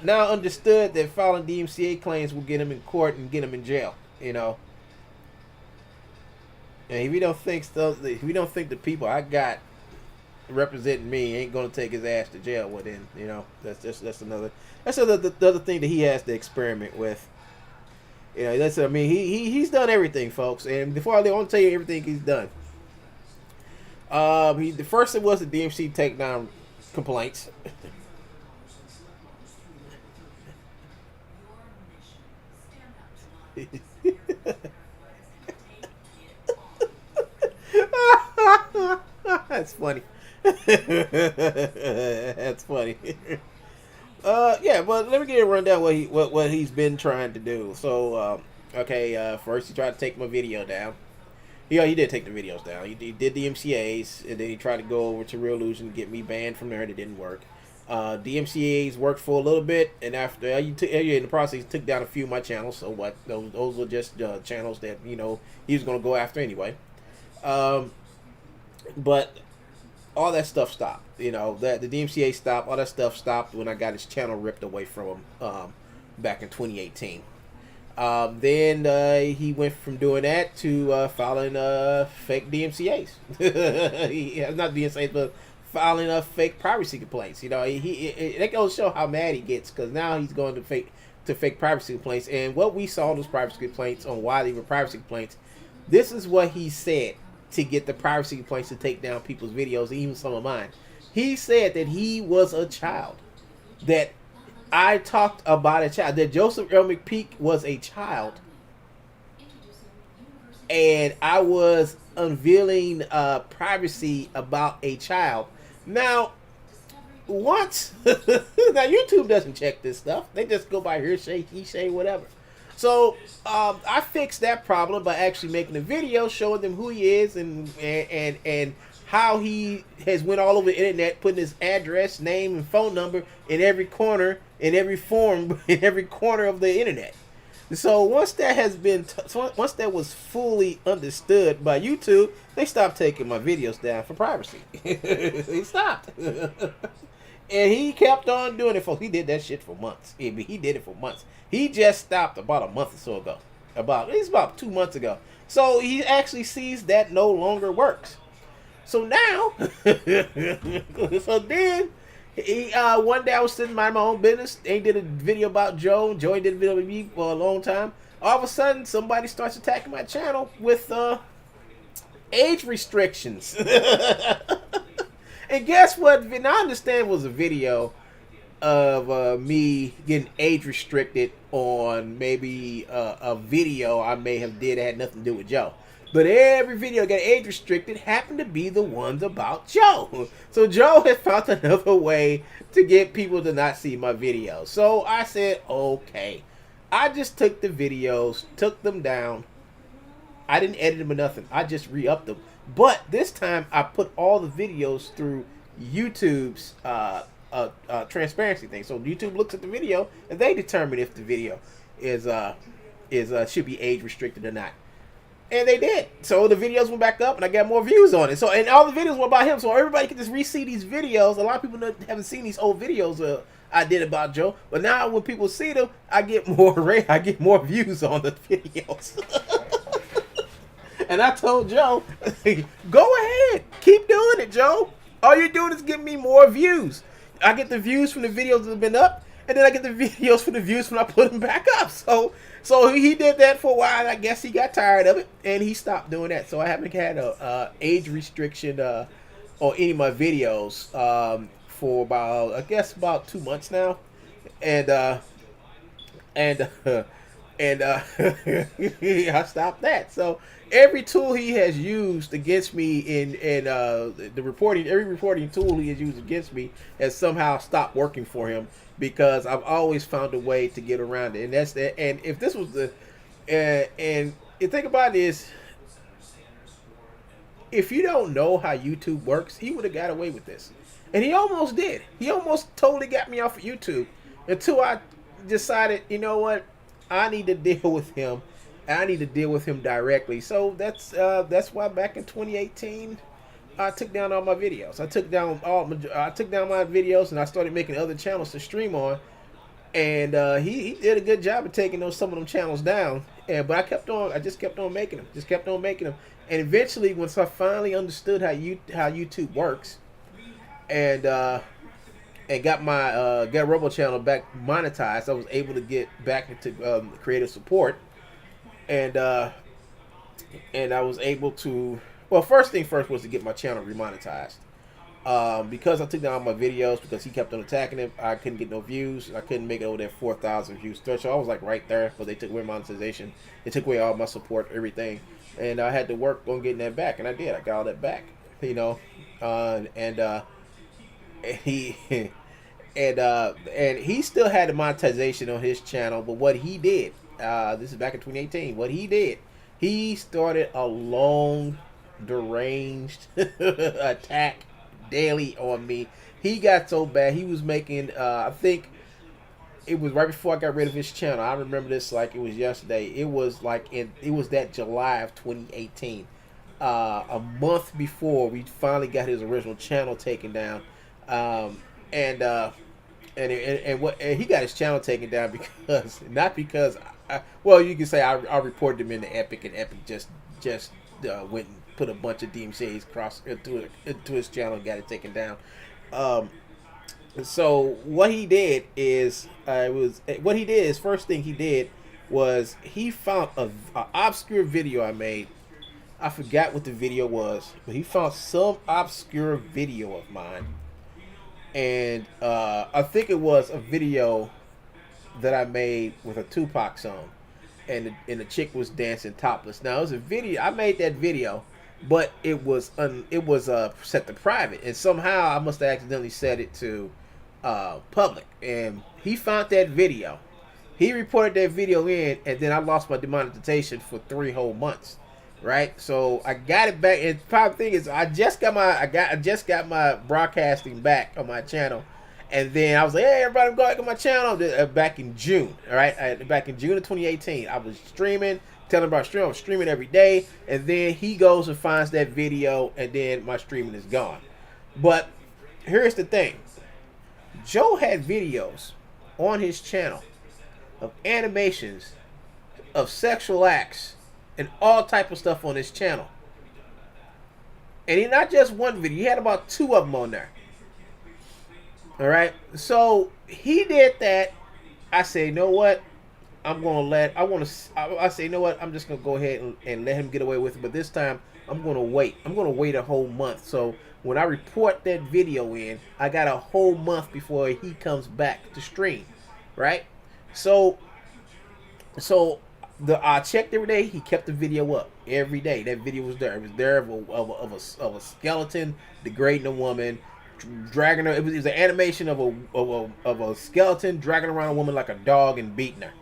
now understood that filing DMCA claims will get him in court and get him in jail. You know. And if we don't think the people I got representing me ain't gonna take his ass to jail, well then, you know, that's another the other thing that he has to experiment with. You know, I mean, he's done everything, folks. And before I leave, I want to tell you everything he's done. The first thing was the DMC takedown complaints. That's funny. That's funny. Yeah, but let me get a rundown what he's been trying to do. So, first he tried to take my video down. He did take the videos down. He did the MCAs, and then he tried to go over to Real Illusion and get me banned from there. It didn't work. DMCA's worked for a little bit, and after in the process, he took down a few of my channels. So what? Those were just channels that he was going to go after anyway. But all that stuff stopped. That the DMCA stopped. All that stuff stopped when I got his channel ripped away from him back in 2018. Then he went from doing that to filing fake DMCA's. Not DMCA's, but filing fake privacy complaints. That goes to show how mad he gets, because now he's going to fake privacy complaints. And what we saw in those privacy complaints, on why they were privacy complaints, this is what he said to get the privacy complaints to take down people's videos, even some of mine. He said that he was a child, that I talked about a child, that Joseph L. McPeak was a child, and I was unveiling privacy about a child. Now, once now YouTube doesn't check this stuff; they just go by hearsay, he say, whatever. So I fixed that problem by actually making a video showing them who he is and how he has went all over the internet, putting his address, name, and phone number in every corner, in every form, in every corner of the internet. So once that once that was fully understood by YouTube, they stopped taking my videos down for privacy. They stopped. And he kept on doing it, folks. He did that shit for months. He did it for months. He just stopped about a month or so ago. About 2 months ago. So he actually sees that no longer works. So now, so then, one day I was sitting minding my own business. They did a video about Joe. Joey did a video with me for a long time. All of a sudden, somebody starts attacking my channel with age restrictions. And guess what? Now I understand it was a video of me getting age restricted on maybe a video I may have did that had nothing to do with Joe. But every video got age restricted happened to be the ones about Joe. So Joe had found another way to get people to not see my videos. So I said, okay. I just took the videos, took them down. I didn't edit them or nothing. I just re-upped them. But this time I put all the videos through YouTube's transparency thing. So YouTube looks at the video and they determine if the video is should be age restricted or not. And they did. So the videos went back up and I got more views on it. So, and all the videos were about him. So everybody can just re-see these videos. A lot of people haven't seen these old videos I did about Joe. But now when people see them, I get more views on the videos. And I told Joe, go ahead. Keep doing it, Joe. All you're doing is giving me more views. I get the views from the videos that have been up. And then I get the videos from the views when I put them back up. So he did that for a while. I guess he got tired of it, and he stopped doing that. So I haven't had a age restriction on any of my videos for about 2 months now, and I stopped that. So every tool he has used against me in the reporting, every reporting tool he has used against me has somehow stopped working for him, because I've always found a way to get around it. And that's that. And if this was and the thing about it is, if you don't know how YouTube works, he would have got away with this. And he almost did. He almost totally got me off of YouTube until I decided, you know what, I need to deal with him. I need to deal with him directly. So that's why back in 2018, I took down all my videos. I took down my videos, and I started making other channels to stream on. And he did a good job of taking some of them channels down. But I just kept on making them. And eventually, once I finally understood how YouTube works, and got my Get Robo channel back monetized, I was able to get back into creative support, and I was able to. Well, first thing first was to get my channel remonetized. Because I took down all my videos, because he kept on attacking it, I couldn't get no views. I couldn't make it over that 4,000 views threshold. I was like right there, but they took away monetization. They took away all my support, everything, and I had to work on getting that back, and I did. I got all that back, and he still had the monetization on his channel. But what he did, this is back in 2018. What he did, he started a long, deranged attack daily on me, He got so bad. He was making. I think it was right before I got rid of his channel. I remember this like it was yesterday. It was like it was that July of 2018. A month before we finally got his original channel taken down, and he got his channel taken down because not because well, you can say I reported him into Epic, and Epic just went and put a bunch of DMCA's cross into his channel and got it taken down. So what he did is first thing he did was he found a obscure video I made. I forgot what the video was, but he found some obscure video of mine, and I think it was a video that I made with a Tupac song, and the chick was dancing topless. Now it was a video. I made that video, but it was set to private, and somehow I must have accidentally set it to public. And he found that video. He reported that video in, and then I lost my demonetization for 3 whole months. Right, so I got it back, and the problem thing is I just got my broadcasting back on my channel, and then I was like, hey everybody, go back on my channel back in June. All right, back in June of 2018, I was streaming, telling about streaming. I was streaming every day, and then he goes and finds that video, and then my streaming is gone. But here's the thing: Joe had videos on his channel of animations of sexual acts and all type of stuff on his channel. And he not just one video, he had about 2 of them on there. Alright, so he did that. I say, you know what? I say, you know what? I'm just going to go ahead and let him get away with it. But this time, I'm going to wait. I'm going to wait a whole month. So when I report that video in, I got a whole month before he comes back to stream. Right? So I checked every day. He kept the video up every day. That video was there. It was there of a skeleton degrading a woman, dragging her. It was an animation of a skeleton dragging around a woman like a dog and beating her.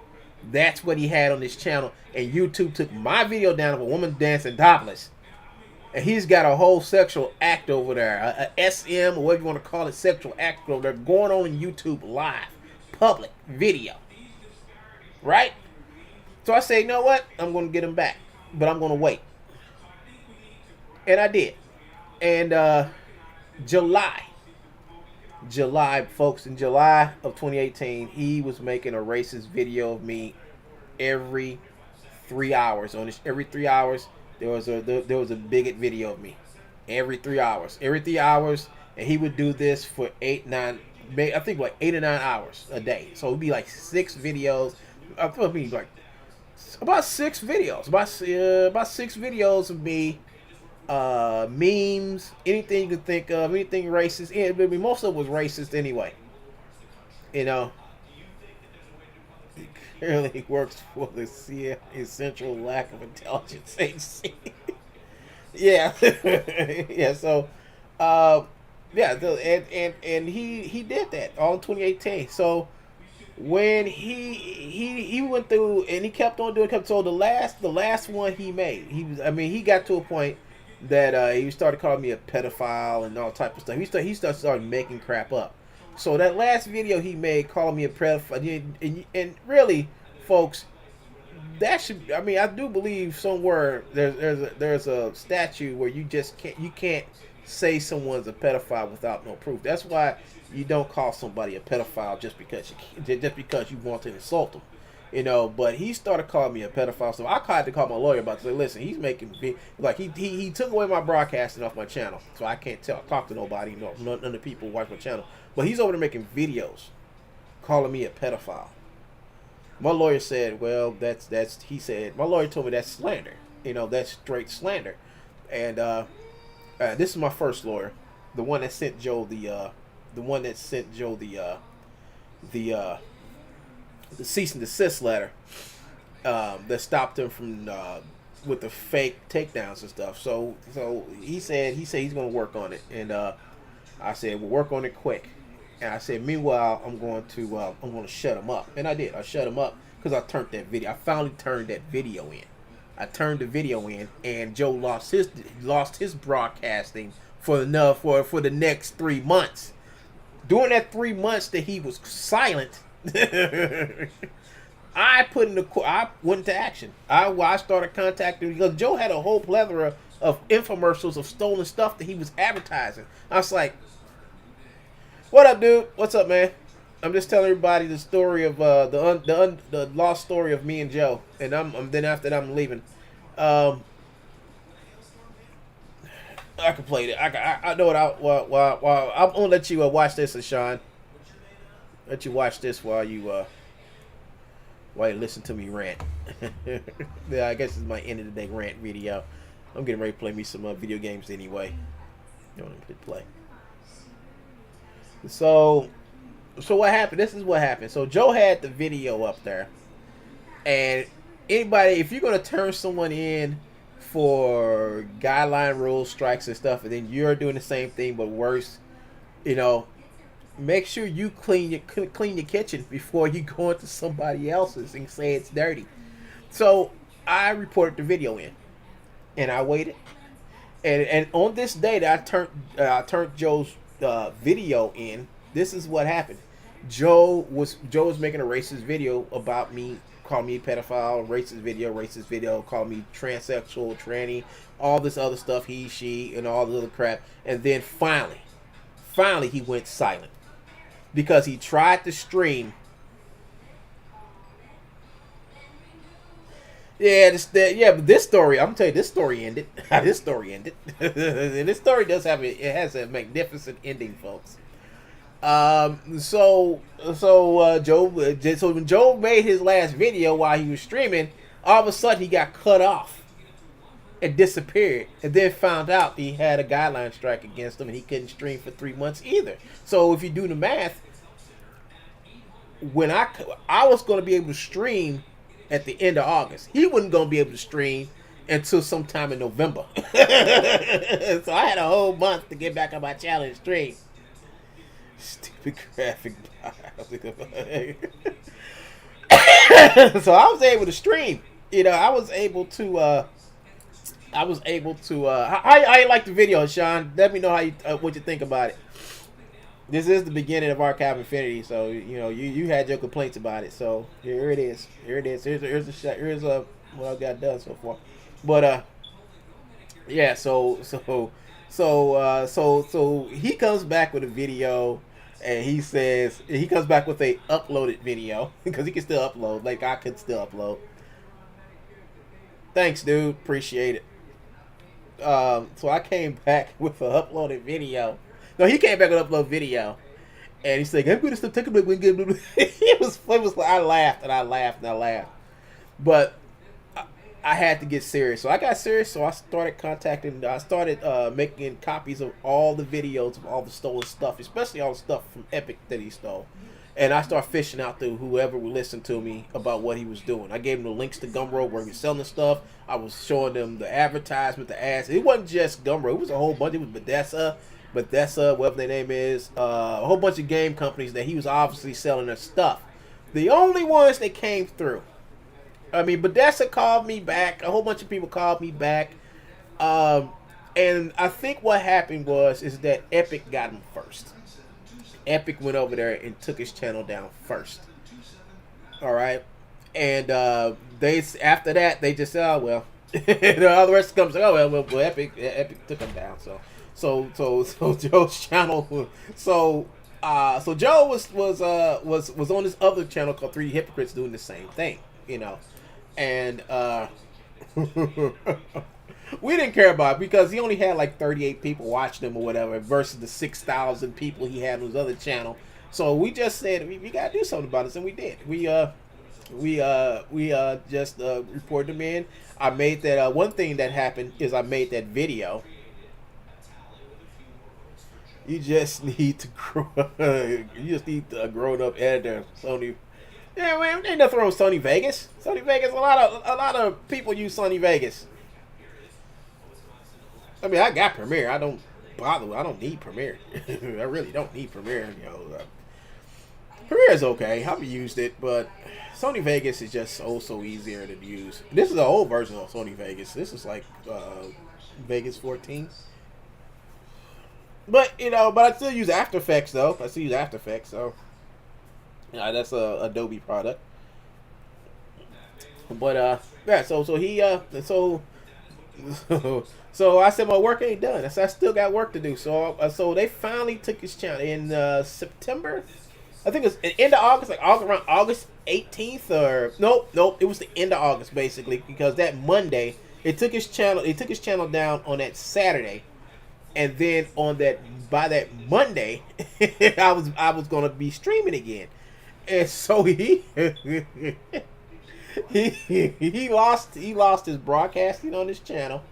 That's what he had on his channel. And YouTube took my video down of a woman dancing topless, and he's got a whole sexual act over there, a SM or whatever you want to call it, sexual act over there going on in YouTube live, public video, right? So I say, you know what? I'm going to get him back, but I'm going to wait. And I did. And July, folks, in July of 2018, he was making a racist video of me every 3 hours. Every 3 hours, there was a bigot video of me. Every 3 hours. And he would do this for 8 or 9 hours a day. So it would be like 6 videos. I feel like about 6 videos, about 6 videos of me, memes, anything you could think of, anything racist. I mean, most of it was racist anyway. You know, he clearly works for the essential lack of intelligence agency. Yeah, yeah. So, and he did that all in 2018. So when he went through and he kept on doing, so the last one he made, he got to a point that he started calling me a pedophile and all type of stuff. He started making crap up. So that last video he made calling me a pedophile, and really, folks, that should, I do believe somewhere there's a statute where you can't say someone's a pedophile without no proof. That's why you don't call somebody a pedophile just because you want to insult them, But he started calling me a pedophile, so I had to call my lawyer about to say, listen, he's making me like he took away my broadcasting off my channel, so I can't talk to nobody, none of the people who watch my channel. But he's over there making videos, calling me a pedophile. My lawyer said, well, my lawyer told me that's slander, that's straight slander, and this is my first lawyer, the one that sent Joe the cease and desist letter that stopped him from with the fake takedowns and stuff. So he said he's going to work on it, and I said, we'll work on it quick. And I said, meanwhile, I'm going to shut him up, and I did. I shut him up because I turned that video. I finally turned that video in. I turned the video in, and Joe lost his broadcasting for the next 3 months. During that 3 months that he was silent, I went into action. I started contacting because Joe had a whole plethora of infomercials of stolen stuff that he was advertising. I was like, "What up, dude? What's up, man? I'm just telling everybody the story of the lost story of me and Joe, and then after that I'm leaving." I can play it. I know it. Well, I'm gonna let you watch this, Sean. Let you watch this while you listen to me rant. Yeah, I guess it's my end of the day rant video. I'm getting ready to play me some video games anyway. You want to hit play. So what happened? This is what happened. So Joe had the video up there, and anybody, if you're gonna turn someone in for guideline rules, strikes, and stuff, and then you're doing the same thing but worse, make sure you clean your kitchen before you go into somebody else's and say it's dirty. So I reported the video in, and I waited, and on this day that I turned Joe's video in, this is what happened. Joe was making a racist video about me. Called me pedophile, racist video, called me transsexual, tranny, all this other stuff, he, she, and all the other crap. And then finally he went silent. Because he tried to stream. But this story, I'm gonna tell you, this story ended. This story ended. And this story has a magnificent ending, folks. So when Joe made his last video while he was streaming, all of a sudden he got cut off and disappeared, and then found out he had a guideline strike against him and he couldn't stream for 3 months either. So if you do the math, when I was going to be able to stream at the end of August, he wasn't going to be able to stream until sometime in November. So I had a whole month to get back on my channel and stream. Stupid graphic. So I was able to stream. I was able to. How you like the video, Sean? Let me know what you think about it. This is the beginning of Archive Infinity, so you had your complaints about it. So here it is. Here's a shot. Here's what I've got done so far. But yeah. So he comes back with a video. And he says, he comes back with a uploaded video, because he can still upload, like I could still upload. Thanks, dude. Appreciate it. So I came back with an uploaded video. No, he came back with an uploaded video. And he's like, I'm going to stop taking my it was like, I laughed. But I had to get serious. So I got serious, so I started making copies of all the videos of all the stolen stuff, especially all the stuff from Epic that he stole. And I started fishing out through whoever would listen to me about what he was doing. I gave him the links to Gumroad where he was selling the stuff. I was showing them the advertisement, the ads. It wasn't just Gumroad. It was a whole bunch. It was Bethesda, whatever their name is. A whole bunch of game companies that he was obviously selling their stuff. The only ones that came through, Bethesda called me back. A whole bunch of people called me back. And I think what happened is that Epic got him first. Epic went over there and took his channel down first. All right. And after that, they just said, oh, well. All the rest comes, oh, well, Epic took him down. So Joe's channel. So Joe was on this other channel called 3 Hypocrites doing the same thing, And we didn't care about it because he only had like 38 people watching him or whatever versus the 6,000 people he had on his other channel. So we just said we got to do something about this, and we did. We just reported him in. I made that one thing that happened is I made that video. You just need to grow. You just need a grown-up editor, Sony. Yeah, man, ain't nothing wrong with Sony Vegas. Sony Vegas, a lot of people use Sony Vegas. I got Premiere. I don't need Premiere. I really don't need Premiere. Premiere is okay. I've used it, but Sony Vegas is just so easier to use. This is the old version of Sony Vegas. This is like Vegas 14. But but I still use After Effects though. I still use After Effects, so that's a Adobe product. But yeah, so he so so I said my work ain't done. I said I still got work to do. So they finally took his channel in September. I think it's the end of August, like around August 18th or nope, it was the end of August basically, because that Monday it took his channel. It took his channel down on that Saturday, and then by that Monday, I was gonna be streaming again, and so he lost his broadcasting on his channel,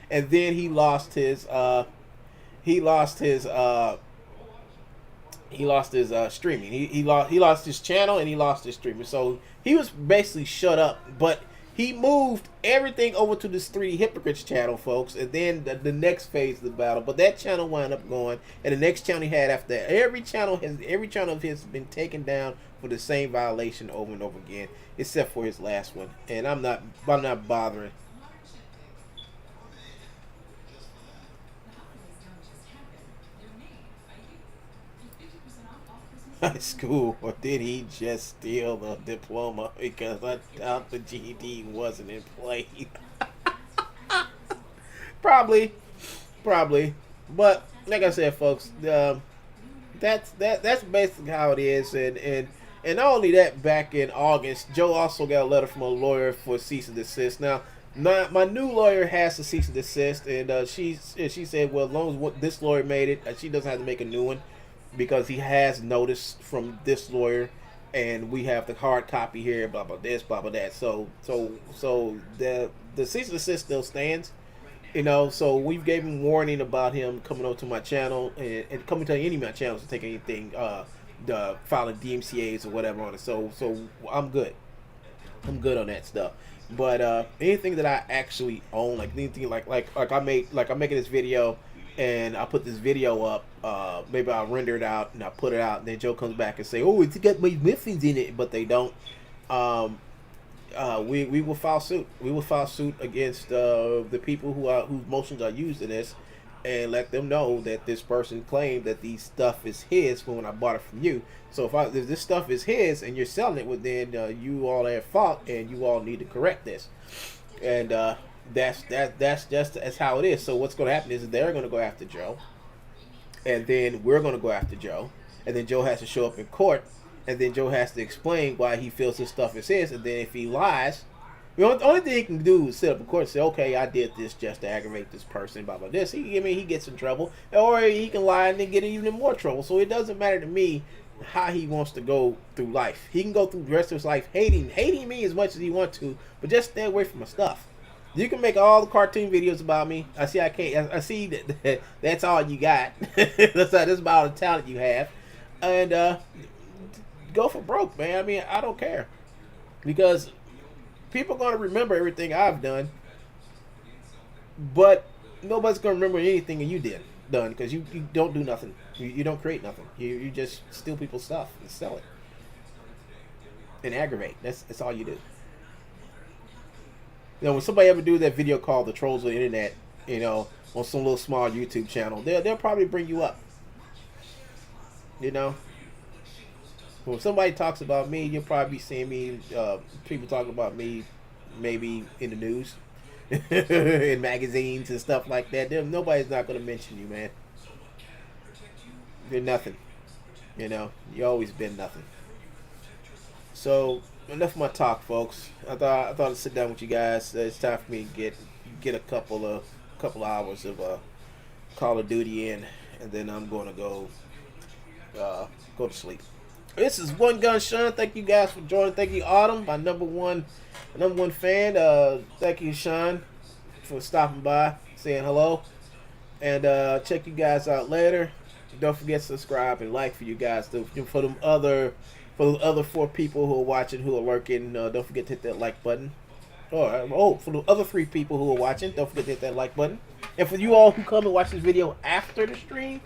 and then he lost his streaming. He lost his channel, and he lost his streaming. So he was basically shut up. But he moved everything over to this Three Hypocrites channel, folks. And then the next phase of the battle. But that channel wound up going, and the next channel he had after that. Every channel of his has been taken down for the same violation over and over again, except for his last one. And I'm not bothering. High school, or did he just steal the diploma because I thought the GED wasn't in play? Probably, but like I said, folks, that's basically how it is, and not only that, back in August, Joe also got a letter from a lawyer for cease and desist. Now, my new lawyer has to cease and desist, and she said, well, as long as what this lawyer made it, she doesn't have to make a new one, because he has notice from this lawyer, and we have the hard copy here, blah blah this, blah blah that. So the cease and desist still stands, So we gave him warning about him coming over to my channel and coming to any of my channels to take anything, the filing DMCA's or whatever on it. So I'm good. I'm good on that stuff. But anything that I actually own, like anything I'm making this video, and I put this video up, maybe I'll render it out and I put it out, and then Joe comes back and say, oh, it's got my muffins in it, but they don't. We will file suit. We will file suit against the people whose motions are used in this, and let them know that this person claimed that these stuff is his when I bought it from you. So if this stuff is his and you're selling it, well, then you all are at fault, and you all need to correct this. And that's how it is. So what's going to happen is they're going to go after Joe, and then we're going to go after Joe, and then Joe has to show up in court, and then Joe has to explain why he feels his stuff is his, and then if he lies, the only thing he can do is sit up in court and say, okay, I did this just to aggravate this person, blah blah this. He gets in trouble, or he can lie and then get in even more trouble. So it doesn't matter to me how he wants to go through life. He can go through the rest of his life hating me as much as he wants to, but just stay away from my stuff. You can make all the cartoon videos about me. I see that that's all you got. That's about all the talent you have, and go for broke, man. I mean, I don't care, because people are going to remember everything I've done, but nobody's going to remember anything that you done, because you don't do nothing. You don't create nothing. You just steal people's stuff and sell it and aggravate. That's all you do. When somebody ever do that video called The Trolls of the Internet, on some little small YouTube channel, they'll probably bring you up. When somebody talks about me, you'll probably be seeing me, people talking about me, maybe in the news, in magazines and stuff like that. Nobody's not going to mention you, man. You're nothing. You always been nothing. So enough of my talk, folks. I thought I'd sit down with you guys. It's time for me to get a couple hours of Call of Duty in, and then I'm going to go to sleep. This is One Gun Sean. Thank you guys for joining. Thank you, Autumn, my number one fan. Thank you, Sean, for stopping by, saying hello, and check you guys out later. Don't forget to subscribe and like for you guys. For the other 4 people who are watching, who are lurking, don't forget to hit that like button. For the other 3 people who are watching, don't forget to hit that like button. And for you all who come and watch this video after the stream,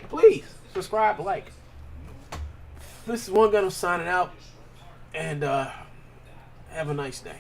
please subscribe and like. This is One Gun. I'm signing out, and have a nice day.